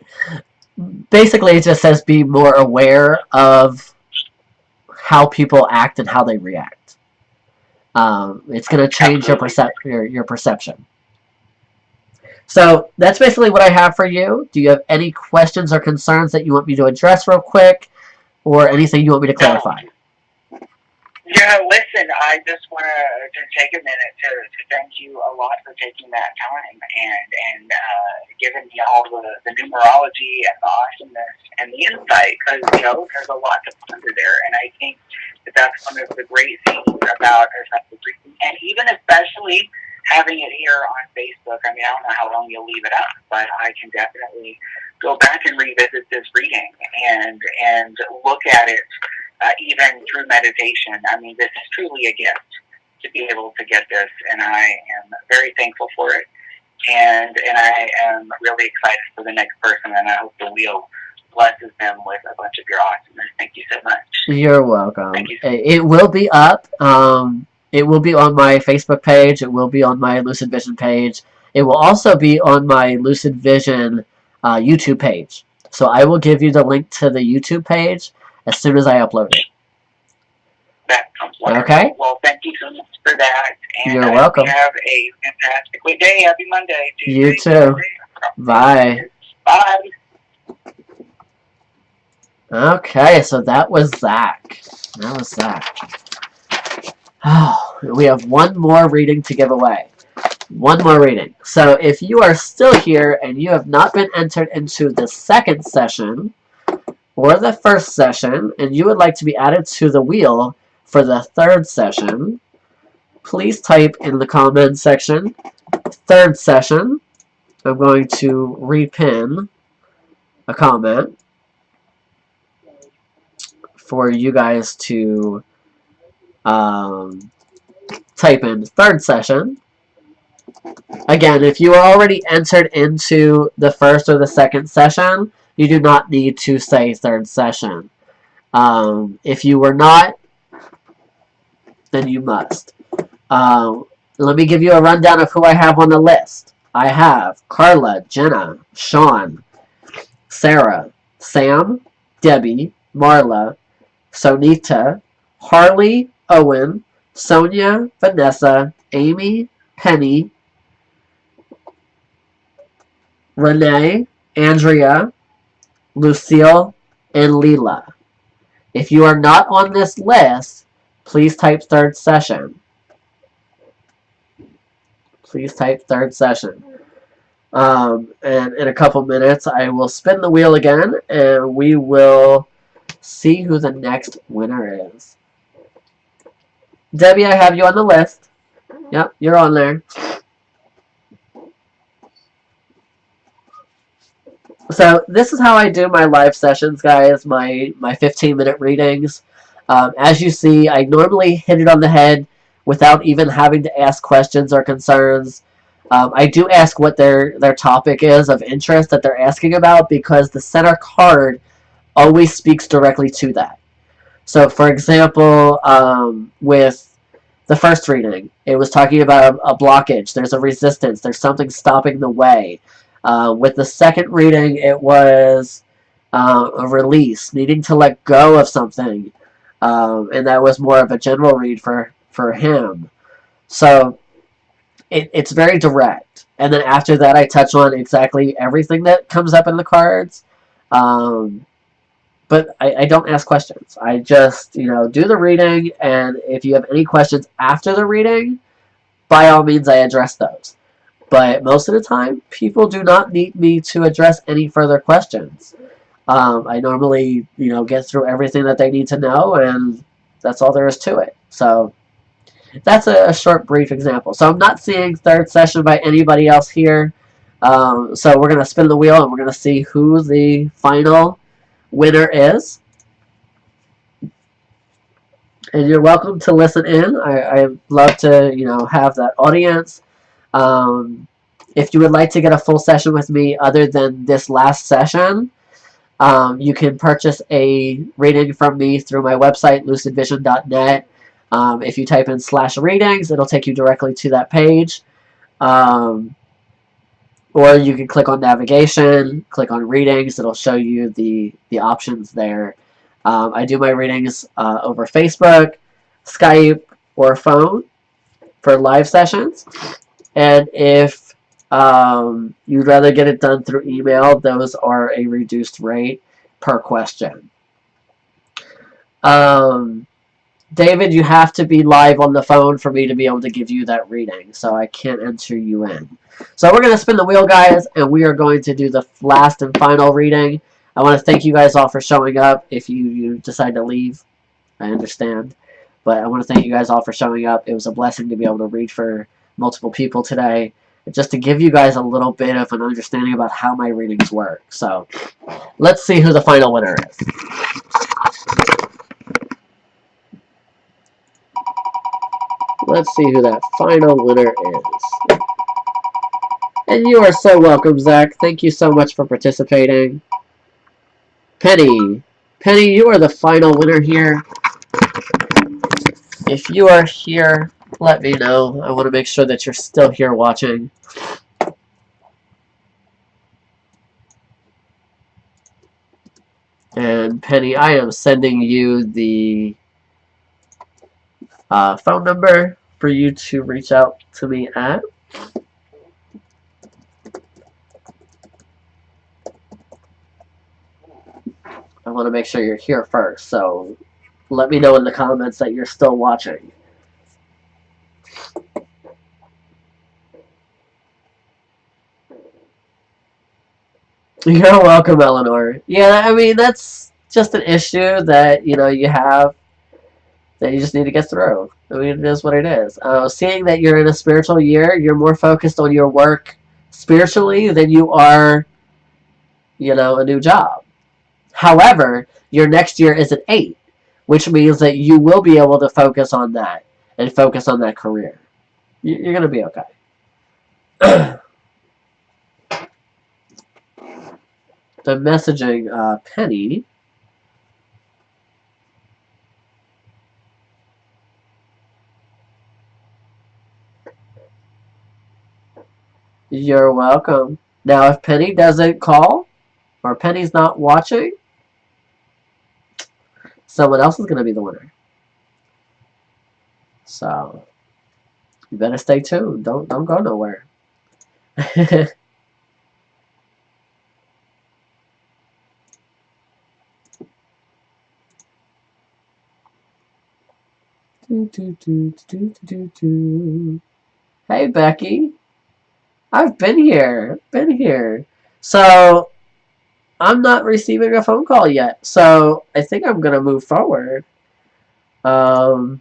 Basically, it just says be more aware of how people act and how they react. It's going to change your perception. So that's basically what I have for you. Do you have any questions or concerns that you want me to address real quick, or anything you want me to clarify?
Yeah, listen, I just want to take a minute to thank you a lot for taking that time and giving me all the numerology and the awesomeness and the insight, because, there's a lot to ponder there, and I think that's one of the great things about Effective Reading, and even especially having it here on Facebook. I mean, I don't know how long you'll leave it up, but I can definitely go back and revisit this reading and look at it even through meditation. I mean, this is truly a gift to be able to get this, and I am very thankful for it. And I am really excited for the next person, and I hope the wheel blesses them with a bunch of your awesomeness. Thank you so much.
You're welcome.
Thank you.
It will be up. It will be on my Facebook page. It will be on my Lucid Vision page. It will also be on my Lucid Vision YouTube page. So I will give you the link to the YouTube page as soon as I upload it.
That sounds wonderful.
Okay.
Well, thank you so much for that. And
you're welcome.
Have a fantastic day. Happy Monday.
You too. Bye.
Bye.
Okay, so that was Zach. Oh, we have one more reading to give away. One more reading. So if you are still here and you have not been entered into the second session or the first session, and you would like to be added to the wheel for the third session, please type in the comment section, third session. I'm going to repin a comment for you guys to type in third session. Again, if you are already entered into the first or the second session, you do not need to say third session. If you were not, then you must. Let me give you a rundown of who I have on the list. I have Carla, Jenna, Sean, Sarah, Sam, Debbie, Marla, Sonita, Harley, Owen, Sonia, Vanessa, Amy, Penny, Renee, Andrea, Lucille, and Leela. If you are not on this list, please type third session. Please type third session. And in a couple minutes, I will spin the wheel again, and we will see who the next winner is. Debbie, I have you on the list. Yep, you're on there. So this is how I do my live sessions, guys, my 15-minute readings. As you see, I normally hit it on the head without even having to ask questions or concerns. I do ask what their topic is of interest that they're asking about, because the center card always speaks directly to that. So, for example, with the first reading, it was talking about a blockage. There's a resistance. There's something stopping the way. With the second reading, it was a release, needing to let go of something. And that was more of a general read for him. So it's very direct. And then after that, I touch on exactly everything that comes up in the cards. But I don't ask questions. I just, do the reading, and if you have any questions after the reading, by all means, I address those. But most of the time, people do not need me to address any further questions. I normally, get through everything that they need to know, and that's all there is to it. So that's a short, brief example. So I'm not seeing third session by anybody else here. So we're going to spin the wheel, and we're going to see who the final winner is. And you're welcome to listen in. I love to, have that audience. If you would like to get a full session with me other than this last session, you can purchase a reading from me through my website, LucidVision.net. If you type in /readings, it'll take you directly to that page. Or you can click on navigation, click on readings. It'll show you the options there. I do my readings over Facebook, Skype, or phone for live sessions. And if you'd rather get it done through email, those are a reduced rate per question. David, you have to be live on the phone for me to be able to give you that reading, so I can't enter you in. So we're going to spin the wheel, guys, and we are going to do the last and final reading. I want to thank you guys all for showing up. If you decide to leave, I understand. But I want to thank you guys all for showing up. It was a blessing to be able to read for multiple people today, just to give you guys a little bit of an understanding about how my readings work. So let's see who the final winner is. Let's see who that final winner is. And you are so welcome, Zach. Thank you so much for participating. Penny. Penny, you are the final winner here. If you are here, let me know. I want to make sure that you're still here watching. And Penny, I am sending you the phone number for you to reach out to me at. I want to make sure you're here first, so let me know in the comments that you're still watching. You're welcome, Eleanor. Yeah, I mean, that's just an issue that, you have that you just need to get through. I mean, it is what it is. Seeing that you're in a spiritual year, you're more focused on your work spiritually than you are, a new job. However, your next year is an 8, which means that you will be able to focus on that and focus on that career. You're going to be okay. The messaging, Penny. You're welcome. Now, if Penny doesn't call, or Penny's not watching, someone else is going to be the winner. So, you better stay tuned. Don't go nowhere. Hey, Becky. I've been here. Been here. So, I'm not receiving a phone call yet. So, I think I'm going to move forward. I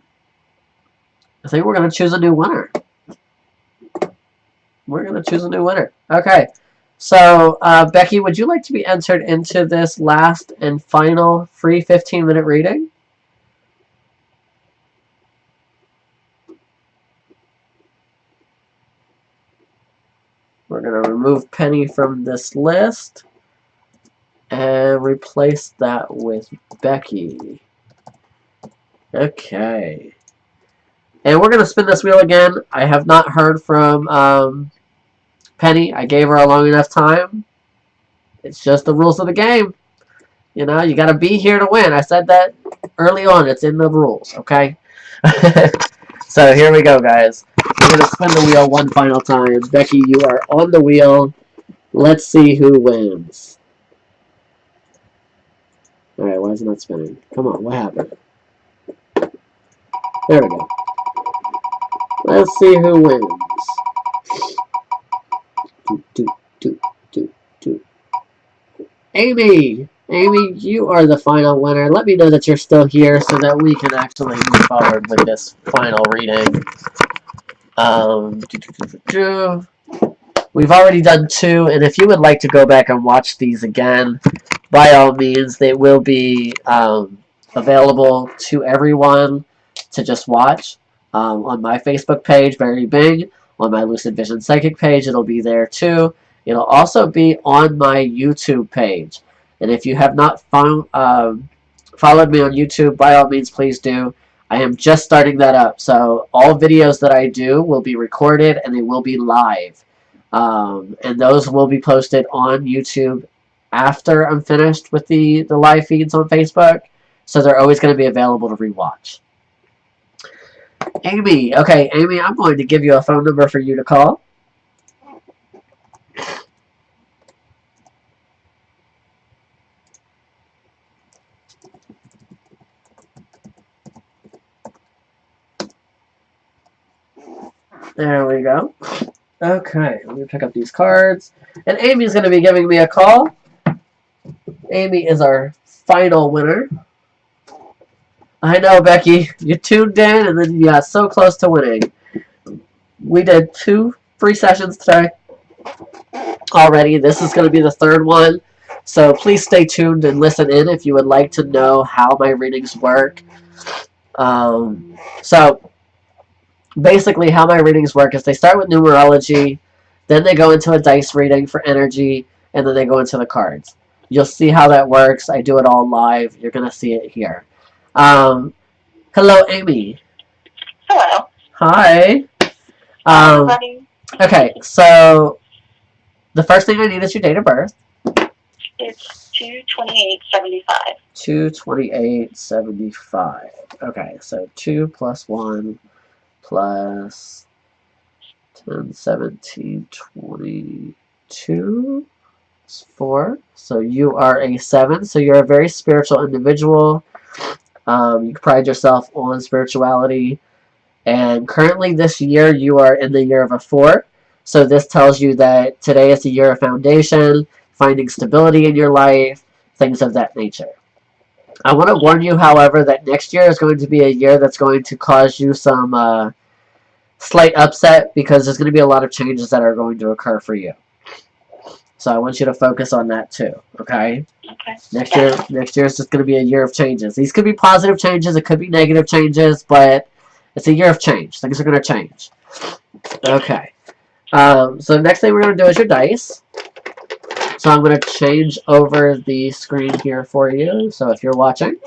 think we're going to choose a new winner. We're going to choose a new winner. Okay. So, Becky, would you like to be entered into this last and final free 15-minute reading? We're going to remove Penny from this list and replace that with Becky. Okay. And we're going to spin this wheel again. I have not heard from Penny. I gave her a long enough time. It's just the rules of the game. You know, you got to be here to win. I said that early on. It's in the rules, okay? So here we go, guys. We're going to spin the wheel one final time. Becky, you are on the wheel. Let's see who wins. Alright, why is it not spinning? Come on, what happened? There we go. Let's see who wins. Amy! Amy, you are the final winner. Let me know that you're still here so that we can actually move forward with this final reading. We've already done 2, and if you would like to go back and watch these again, by all means, they will be available to everyone to just watch on my Facebook page, very big. On my Lucid Vision Psychic page, it'll be there too. It'll also be on my YouTube page. And if you have not followed me on YouTube, by all means, please do. I am just starting that up. So all videos that I do will be recorded and they will be live. And those will be posted on YouTube after I'm finished with the live feeds on Facebook. So they're always going to be available to rewatch. Amy. Okay, Amy, I'm going to give you a phone number for you to call. There we go. Okay, let me pick up these cards. And Amy's going to be giving me a call. Amy is our final winner. I know, Becky. You tuned in and then you got so close to winning. We did 2 free sessions today already. This is going to be the 3rd one. So please stay tuned and listen in if you would like to know how my readings work. So basically how my readings work is they start with numerology, then they go into a dice reading for energy, and then they go into the cards. You'll see how that works. I do it all live. You're going to see it here. Hello, Amy.
Hello.
Hi. Okay, so the first thing I need is your date of birth.
It's 2/28/75.
2/28/75. Okay, so 2 plus 1 plus 10, 17, 22 is 4. So you are a 7. So you're a very spiritual individual. You pride yourself on spirituality. And currently this year you are in the year of a 4. So this tells you that today is the year of foundation, finding stability in your life, things of that nature. I want to warn you, however, that next year is going to be a year that's going to cause you some slight upset because there's going to be a lot of changes that are going to occur for you. So I want you to focus on that too, okay?
Okay.
Next year is just going to be a year of changes. These could be positive changes, it could be negative changes, but it's a year of change. Things are going to change. Okay. So next thing we're going to do is your dice. So I'm going to change over the screen here for you. So if you're watching.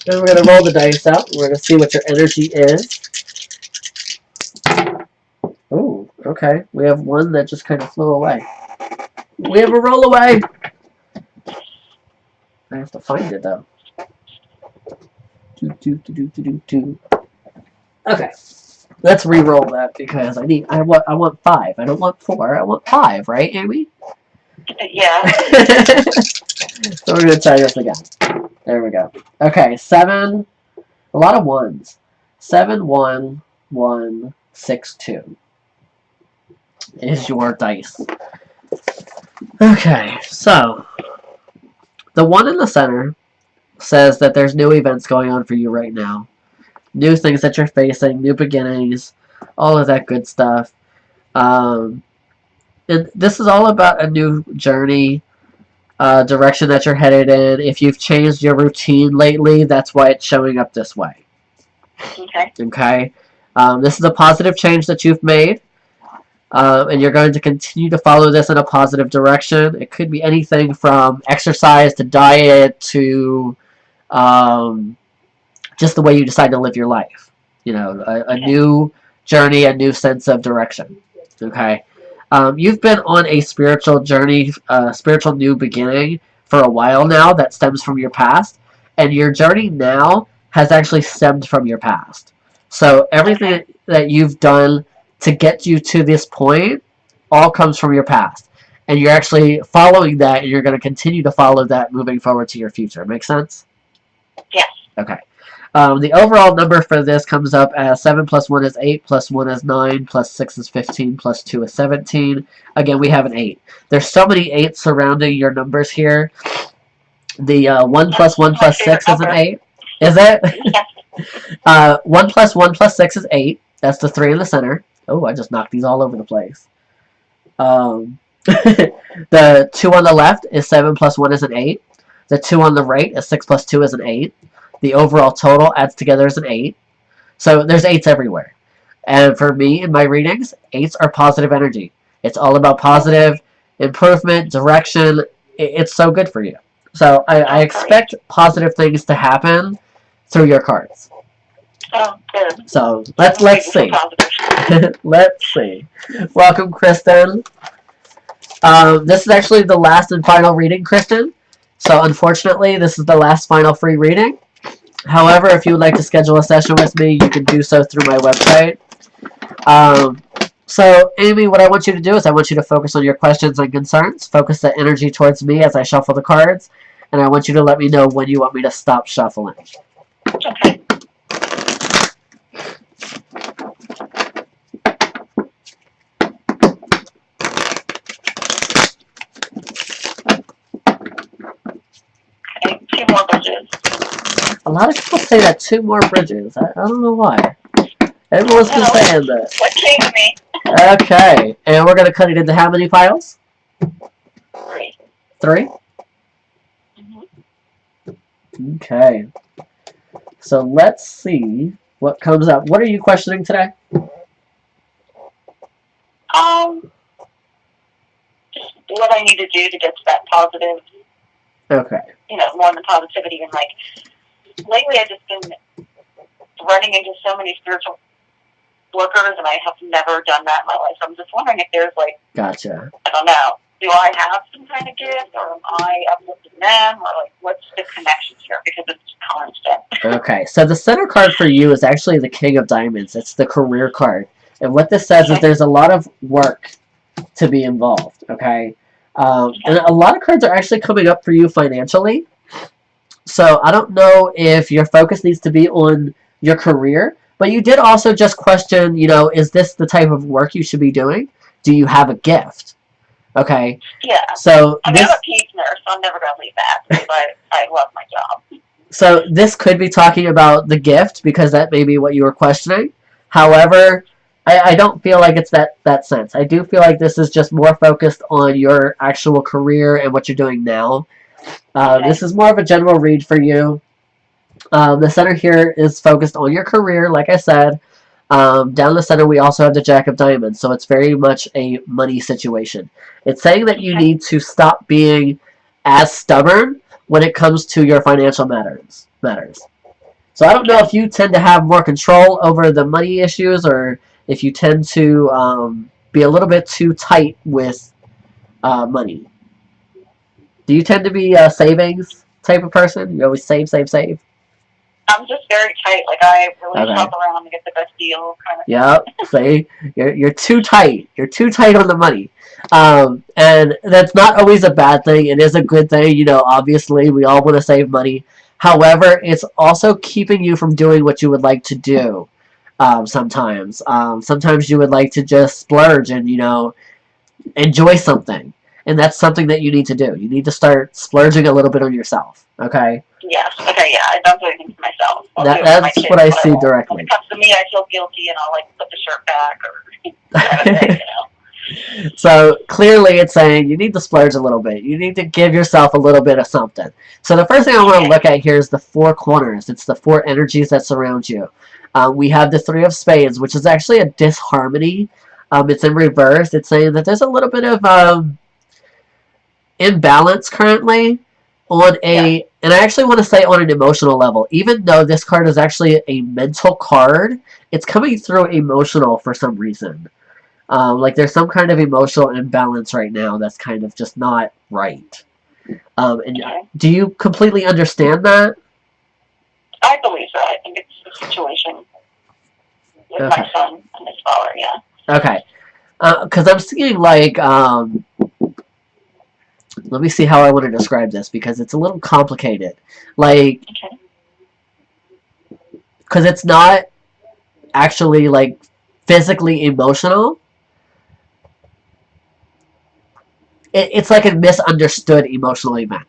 Then we're going to roll the dice out. We're going to see what your energy is. Ooh, Okay, we have one that just kind of flew away. We have a roll away. I have to find it though. Okay, let's re-roll that because I want 5. I don't want 4. I want 5, right, Amy?
Yeah.
So we're gonna try this again. There we go. Okay, 7. A lot of 1s. 7, 1, 1, 6, 2 is your dice. Okay, so the 1 in the center says that there's new events going on for you right now. New things that you're facing, new beginnings, all of that good stuff. And this is all about a new journey, direction that you're headed in. If you've changed your routine lately, that's why it's showing up this way.
Okay.
Okay? This is a positive change that you've made. And you're going to continue to follow this in a positive direction. It could be anything from exercise to diet to just the way you decide to live your life. You know, a new journey, a new sense of direction. Okay? You've been on a spiritual journey, spiritual new beginning for a while now that stems from your past. And your journey now has actually stemmed from your past. So everything that you've done to get you to this point all comes from your past. And you're actually following that, and you're going to continue to follow that moving forward to your future. Make sense?
Yes.
Okay. The overall number for this comes up as 7 plus 1 is 8, plus 1 is 9, plus 6 is 15, plus 2 is 17. Again, we have an 8. There's so many 8s surrounding your numbers here. The 1 plus 1 plus 6 is an 8. Is it? 1 plus 1 plus 6 is 8. That's the 3 in the center. Oh, I just knocked these all over the place. The 2 on the left is 7 plus 1 is an 8. The 2 on the right is 6 plus 2 is an 8. The overall total adds together as an 8. So there's 8s everywhere. And for me, in my readings, 8s are positive energy. It's all about positive improvement, direction. It's so good for you. So I expect positive things to happen through your cards.
Oh, good.
So let's see. Let's see. Welcome, Kristen. This is actually the last and final reading, Kristen. So unfortunately, this is the last final free reading. However, if you would like to schedule a session with me, you can do so through my website. So, Amy, what I want you to do is I want you to focus on your questions and concerns. Focus the energy towards me as I shuffle the cards. And I want you to let me know when you want me to stop shuffling.
Okay. Okay, 2 more bridges.
A lot of people say that 2 more bridges. I don't know why. Everyone's been saying that.
What came to me?
Okay, and we're going to cut it into how many piles?
3.
3? Okay. So let's see what comes up. What are you questioning today?
Just what I need to do to get to that positive,
Okay.
more than positivity. And like, lately I've just been running into so many spiritual workers, and I have never done that in my life. So I'm just wondering if there's like,
Gotcha.
I don't know, do I have some kind of gift, or am I uplifting them, or like, what's the connection here? Because it's constant.
Okay, so the center card for you is actually the King of Diamonds. It's the career card. And what this says is there's a lot of work to be involved, okay? And a lot of cards are actually coming up for you financially. So I don't know if your focus needs to be on your career, but you did also just question, is this the type of work you should be doing? Do you have a gift? Okay.
Yeah.
So
I'm a peace nurse, so I'm never going to leave that because I love my job.
So this could be talking about the gift because that may be what you were questioning. However, I don't feel like it's that sense. I do feel like this is just more focused on your actual career and what you're doing now. This is more of a general read for you. The center here is focused on your career, like I said. Down the center, we also have the Jack of Diamonds, so it's very much a money situation. It's saying that you need to stop being as stubborn when it comes to your financial matters. So I don't know if you tend to have more control over the money issues, or if you tend to be a little bit too tight with money. Do you tend to be a savings type of person? You always save, save, save?
I'm just very tight. Like, I really
Okay.
shop around to get the best deal, kind of.
Yep. See, you're too tight. You're too tight on the money, and that's not always a bad thing. It is a good thing. You know, obviously, we all want to save money. However, it's also keeping you from doing what you would like to do. Sometimes, sometimes you would like to just splurge and enjoy something, and that's something that you need to do. You need to start splurging a little bit on yourself. Okay.
Yes. Okay. Yeah. I don't do anything for myself. I'll do it for my
That's
kids,
what I
but
see
won't. When
directly.
it comes to me, I feel guilty, and I'll like put the shirt back or kind of thing, you know.
So clearly it's saying you need to splurge a little bit. You need to give yourself a little bit of something. So the first thing I want to look at here is the four corners. It's the four energies that surround you. We have the Three of Spades, which is actually a disharmony. It's in reverse. It's saying that there's a little bit of imbalance currently on and I actually want to say on an emotional level. Even though this card is actually a mental card, it's coming through emotional for some reason. Like there's some kind of emotional imbalance right now that's kind of just not right. And do you completely understand that?
I believe so. I think it's a situation with my son and his father. Yeah.
Okay. Because I'm seeing like let me see how I want to describe this because it's a little complicated. Like, because it's not actually like physically emotional. It's like a misunderstood emotional event.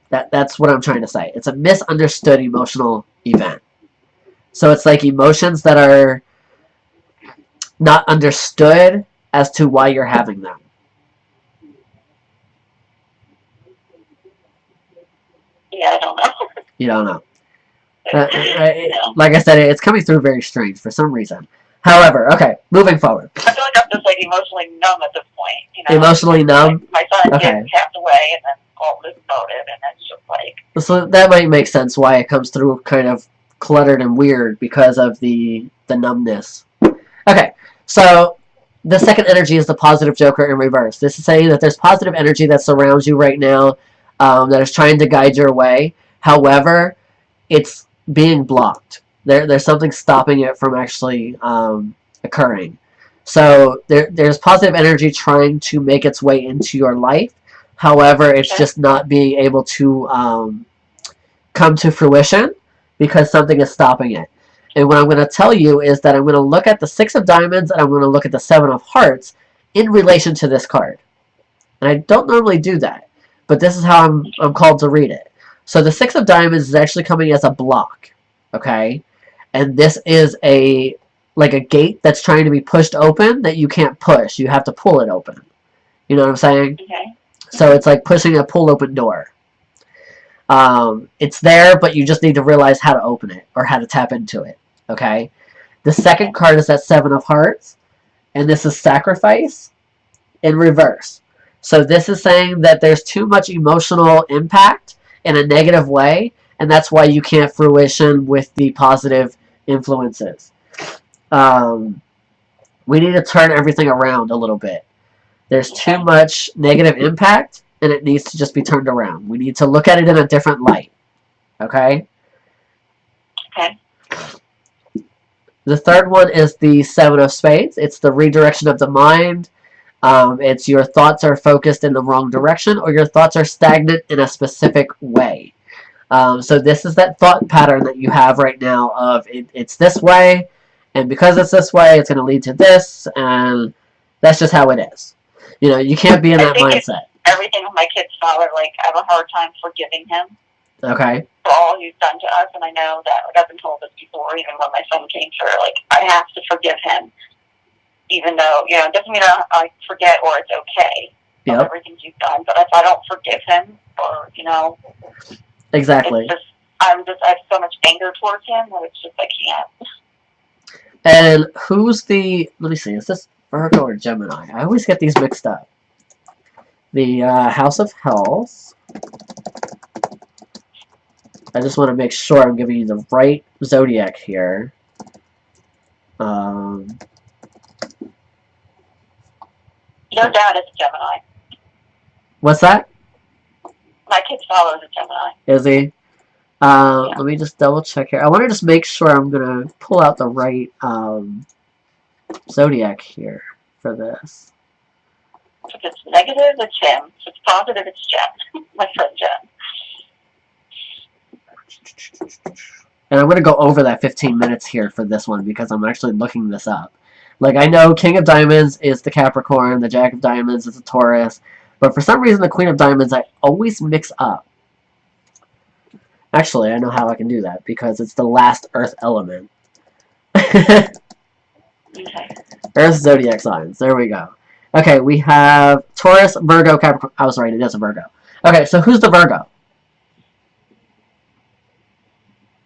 That's what I'm trying to say. It's a misunderstood emotional event. So it's like emotions that are not understood as to why you're having them.
Yeah, I don't know.
You don't know. Like I said, it's coming through very strange for some reason. However, okay, moving forward.
I feel like I'm just like emotionally numb at this point. You know,
emotionally numb?
Like my son passed away, and then all this motive, and it's just like.
So that might make sense why it comes through kind of cluttered and weird because of the numbness. Okay, so the second energy is the positive Joker in reverse. This is saying that there's positive energy that surrounds you right now that is trying to guide your way. However, it's being blocked. There's something stopping it from actually occurring. So there's positive energy trying to make its way into your life. However, it's just not being able to come to fruition because something is stopping it. And what I'm going to tell you is that I'm going to look at the Six of Diamonds and I'm going to look at the Seven of Hearts in relation to this card. And I don't normally do that, but this is how I'm called to read it. So the Six of Diamonds is actually coming as a block, okay? And this is like a gate that's trying to be pushed open that you can't push. You have to pull it open. You know what I'm saying?
Okay.
So it's like pushing a pull open door. It's there, but you just need to realize how to open it or how to tap into it, okay? The second card is that Seven of Hearts, and this is Sacrifice in reverse. So this is saying that there's too much emotional impact in a negative way, and that's why you can't fruition with the positive influences. We need to turn everything around a little bit. There's too much negative impact, and it needs to just be turned around. We need to look at it in a different light. Okay?
Okay.
The third one is the Seven of Spades. It's the redirection of the mind. It's your thoughts are focused in the wrong direction, or your thoughts are stagnant in a specific way. So this is that thought pattern that you have right now of it's this way, and because it's this way, it's going to lead to this, and that's just how it is. You know, you can't be in that mindset.
Everything with my kid's father, like, I have a hard time forgiving him.
Okay.
For all he's done to us, and I know that, like, I've been told this before, even when my son came through, like, I have to forgive him. Even though, you know, it doesn't mean I forget or it's okay of everything he's done, but if I don't forgive him, or, you know.
Exactly.
It's just, I have so much anger towards him that it's just, I can't.
And who's the, let me see, is this Virgo or Gemini? I always get these mixed up. The House of Health. I just want to make sure I'm giving you the right zodiac here.
Their dad is a Gemini.
What's that?
My kid's father is a Gemini.
Is he? Let me just double check here. I want to just make sure I'm gonna pull out the right zodiac here for this.
If it's negative, it's him. If it's positive, it's Jen. My friend Jen.
And I'm going to go over that 15 minutes here for this one because I'm actually looking this up. Like, I know King of Diamonds is the Capricorn, the Jack of Diamonds is the Taurus, but for some reason the Queen of Diamonds I always mix up. Actually, I know how I can do that because it's the last Earth element.
Okay.
Earth zodiac signs. There we go. Okay, we have Taurus, Virgo, Capricorn. I was right, it is a Virgo. Okay, so who's the Virgo?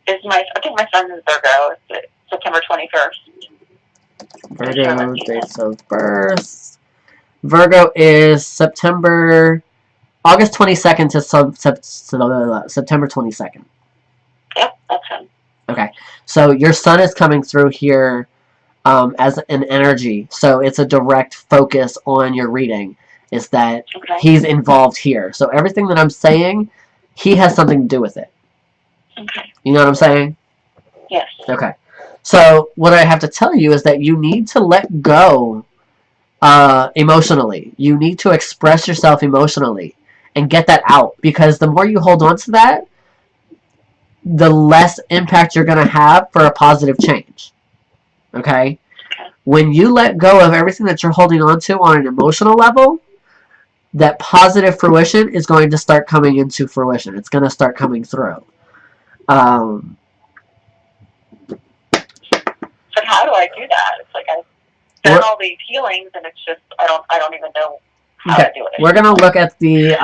I think my son is Virgo. It's September 21st.
Virgo, dates of birth. Virgo is August 22nd to September 22nd.
Yep, that's him.
Okay, so your sun is coming through here as an energy, so it's a direct focus on your reading. Is that he's involved here? So everything that I'm saying, he has something to do with it.
Okay.
You know what I'm saying?
Yes.
Okay. So what I have to tell you is that you need to let go emotionally. You need to express yourself emotionally and get that out, because the more you hold on to that, the less impact you're going to have for a positive change. Okay? When you let go of everything that you're holding on to on an emotional level, that positive fruition is going to start coming into fruition. It's going to start coming through.
But how do I do that? It's like I've done all these healings, and it's just I don't even know how to do it.
We're gonna look at the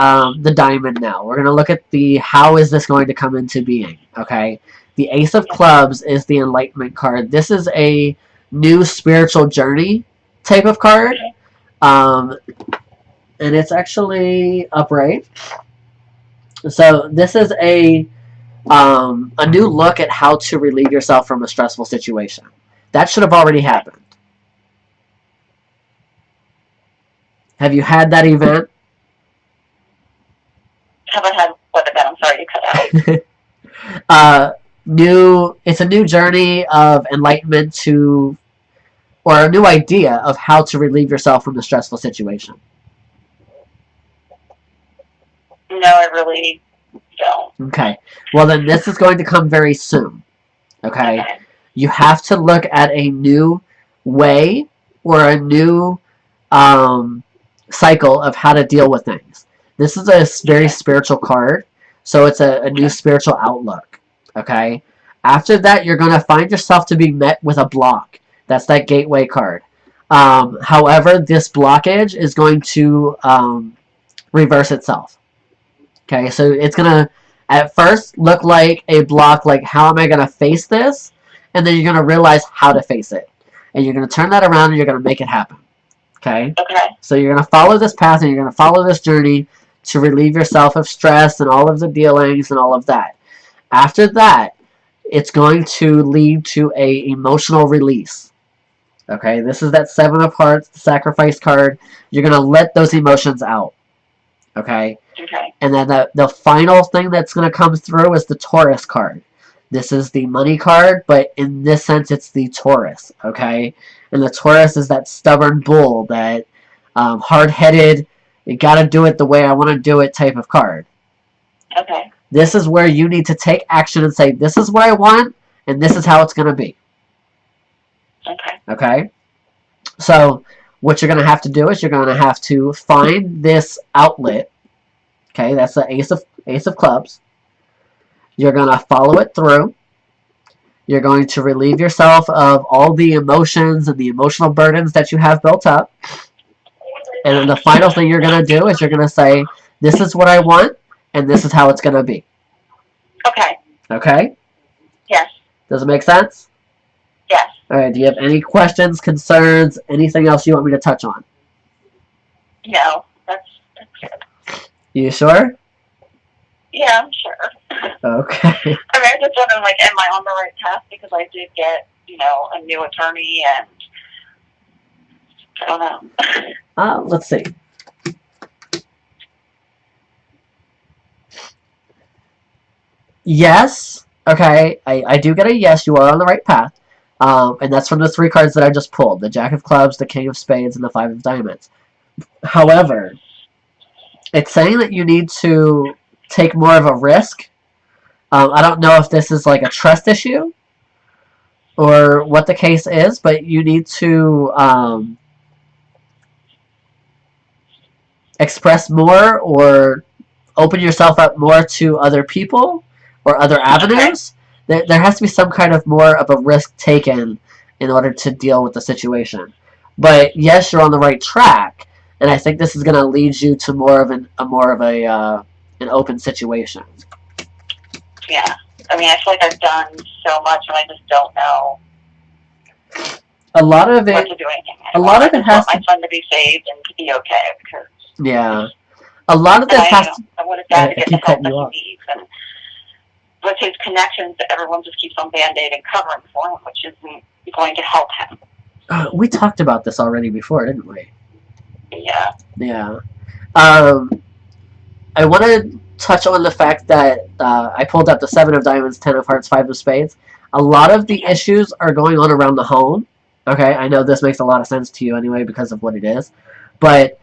diamond now. We're gonna look at the how is this going to come into being. Okay, the Ace of Clubs is the Enlightenment card. This is a new spiritual journey type of card, and it's actually upright. So this is a new look at how to relieve yourself from a stressful situation. That should have already happened. Have you had that event?
Have I had what event? I'm sorry, you cut out.
It's a new journey of enlightenment or a new idea of how to relieve yourself from the stressful situation.
No, I really don't.
Okay. Well, then this is going to come very soon. Okay? You have to look at a new way or a new cycle of how to deal with things. This is a very spiritual card, so it's a new spiritual outlook. Okay? After that, you're going to find yourself to be met with a block. That's that gateway card. However, this blockage is going to reverse itself. Okay, so it's going to at first look like a block, like how am I going to face this? And then you're going to realize how to face it. And you're going to turn that around and you're going to make it happen. Okay?
Okay.
So you're going to follow this path and you're going to follow this journey to relieve yourself of stress and all of the dealings and all of that. After that, it's going to lead to a emotional release. Okay? This is that Seven of Hearts, the Sacrifice card. You're going to let those emotions out. Okay?
Okay.
And then the final thing that's going to come through is the Taurus card. This is the money card, but in this sense, it's the Taurus, okay? And the Taurus is that stubborn bull, that hard-headed, you got to do it the way I want to do it type of card.
Okay.
This is where you need to take action and say, this is what I want, and this is how it's going to be.
Okay.
Okay? So what you're going to have to do is you're going to have to find this outlet. Okay, that's the Ace of Clubs. You're going to follow it through. You're going to relieve yourself of all the emotions and the emotional burdens that you have built up. And then the final thing you're going to do is you're going to say, this is what I want, and this is how it's going to be.
Okay.
Okay?
Yes.
Does it make sense?
Yes.
All right, do you have any questions, concerns, anything else you want me to touch on?
No, that's good.
You sure?
Yeah, I'm sure.
Okay.
I mean, I'm just wondering, like, am I on the right path? Because I did get, a new attorney, and I don't know.
Let's see. Yes. Okay, I do get a yes. You are on the right path. And that's from the 3 cards that I just pulled: the Jack of Clubs, the King of Spades, and the 5 of Diamonds. However, it's saying that you need to take more of a risk. I don't know if this is like a trust issue or what the case is, but you need to express more or open yourself up more to other people or other avenues. There has to be some kind of more of a risk taken in order to deal with the situation. But yes, you're on the right track, and I think this is going to lead you to more of an open situation.
Yeah. I mean, I feel like I've done so much, and I just don't know
A lot of
what
it,
to do anything
a
anymore.
lot of
I
it
just
has
want my
to,
son to be saved and to be okay, because
yeah. A lot of
and
this has to,
I want his dad to
I
get the
keep
help
cutting
that
you
he
off.
needs. And with his connections, everyone just keeps on band-aiding covering for him, which isn't going to help him.
We talked about this already before, didn't we?
Yeah.
Yeah. I want to touch on the fact that I pulled up the 7 of Diamonds, 10 of Hearts, 5 of Spades. A lot of the issues are going on around the home. Okay, I know this makes a lot of sense to you anyway because of what it is. But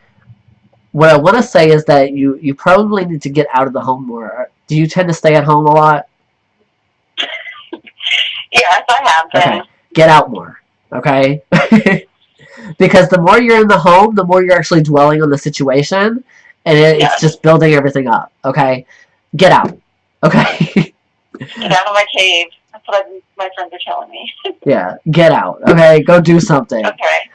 what I want to say is that you probably need to get out of the home more. Do you tend to stay at home a lot?
Yes, I have been.
Okay, get out more. Okay? Because the more you're in the home, the more you're actually dwelling on the situation, and it's just building everything up. Okay? Get out. Okay?
Get out of my cave. That's what my friends are telling me.
Yeah, get out. Okay? Go do something.
Okay.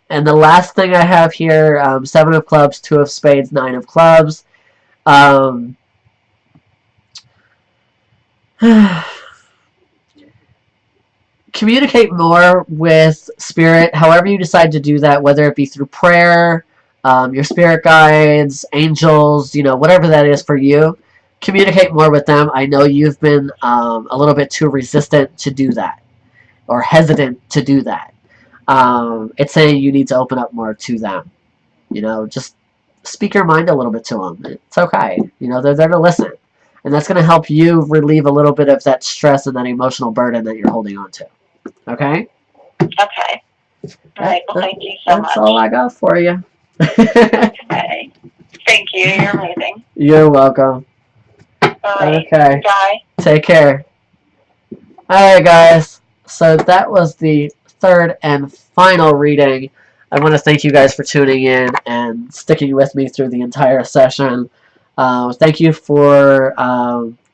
And the last thing I have here, 7 of Clubs, 2 of Spades, 9 of Clubs. Communicate more with spirit, however you decide to do that, whether it be through prayer, your spirit guides, angels, whatever that is for you. Communicate more with them. I know you've been a little bit too resistant to do that or hesitant to do that. It's saying you need to open up more to them. Just speak your mind a little bit to them. It's okay. They're there to listen. And that's going to help you relieve a little bit of that stress and that emotional burden that you're holding on to. Okay?
Okay. All right. Well, thank you so much.
That's all I got for you.
Okay. Thank you. You're amazing.
You're welcome.
All right.
Okay.
Bye.
Take care. Alright, guys. So that was the 3rd and final reading. I want to thank you guys for tuning in and sticking with me through the entire session. Thank you for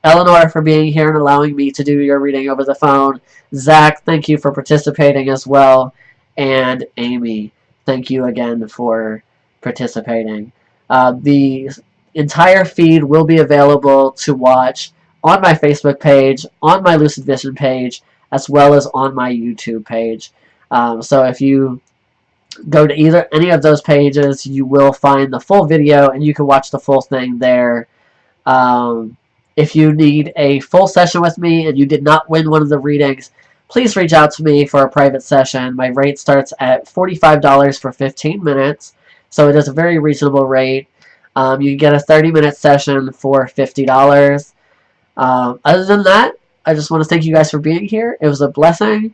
Eleanor for being here and allowing me to do your reading over the phone. Zach, thank you for participating as well. And Amy, thank you again for participating. The entire feed will be available to watch on my Facebook page, on my Lucid Vision page, as well as on my YouTube page. So if you go to any of those pages, you will find the full video and you can watch the full thing there. If you need a full session with me and you did not win one of the readings, please reach out to me for a private session. My rate starts at $45 for 15 minutes, so it is a very reasonable rate. You can get a 30-minute session for $50. Other than that, I just want to thank you guys for being here. It was a blessing,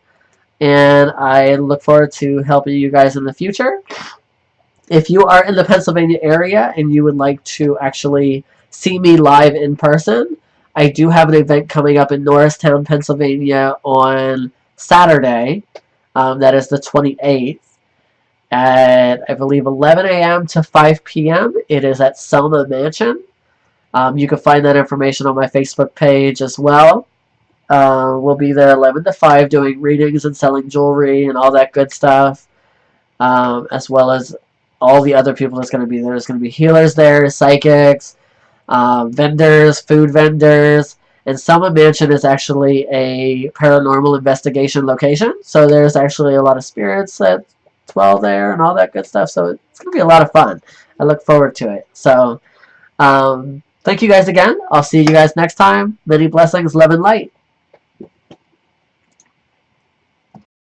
and I look forward to helping you guys in the future. If you are in the Pennsylvania area and you would like to actually see me live in person, I do have an event coming up in Norristown, Pennsylvania on Saturday. That is the 28th at, I believe, 11 a.m. to 5 p.m. It is at Selma Mansion. You can find that information on my Facebook page as well. We'll be there 11 to 5 doing readings and selling jewelry and all that good stuff, as well as all the other people that's going to be there. There's going to be healers there, psychics, vendors, food vendors, and Selma Mansion is actually a paranormal investigation location, so there's actually a lot of spirits that dwell there and all that good stuff, so it's going to be a lot of fun. I look forward to it. So, thank you guys again. I'll see you guys next time. Many blessings, love, and light.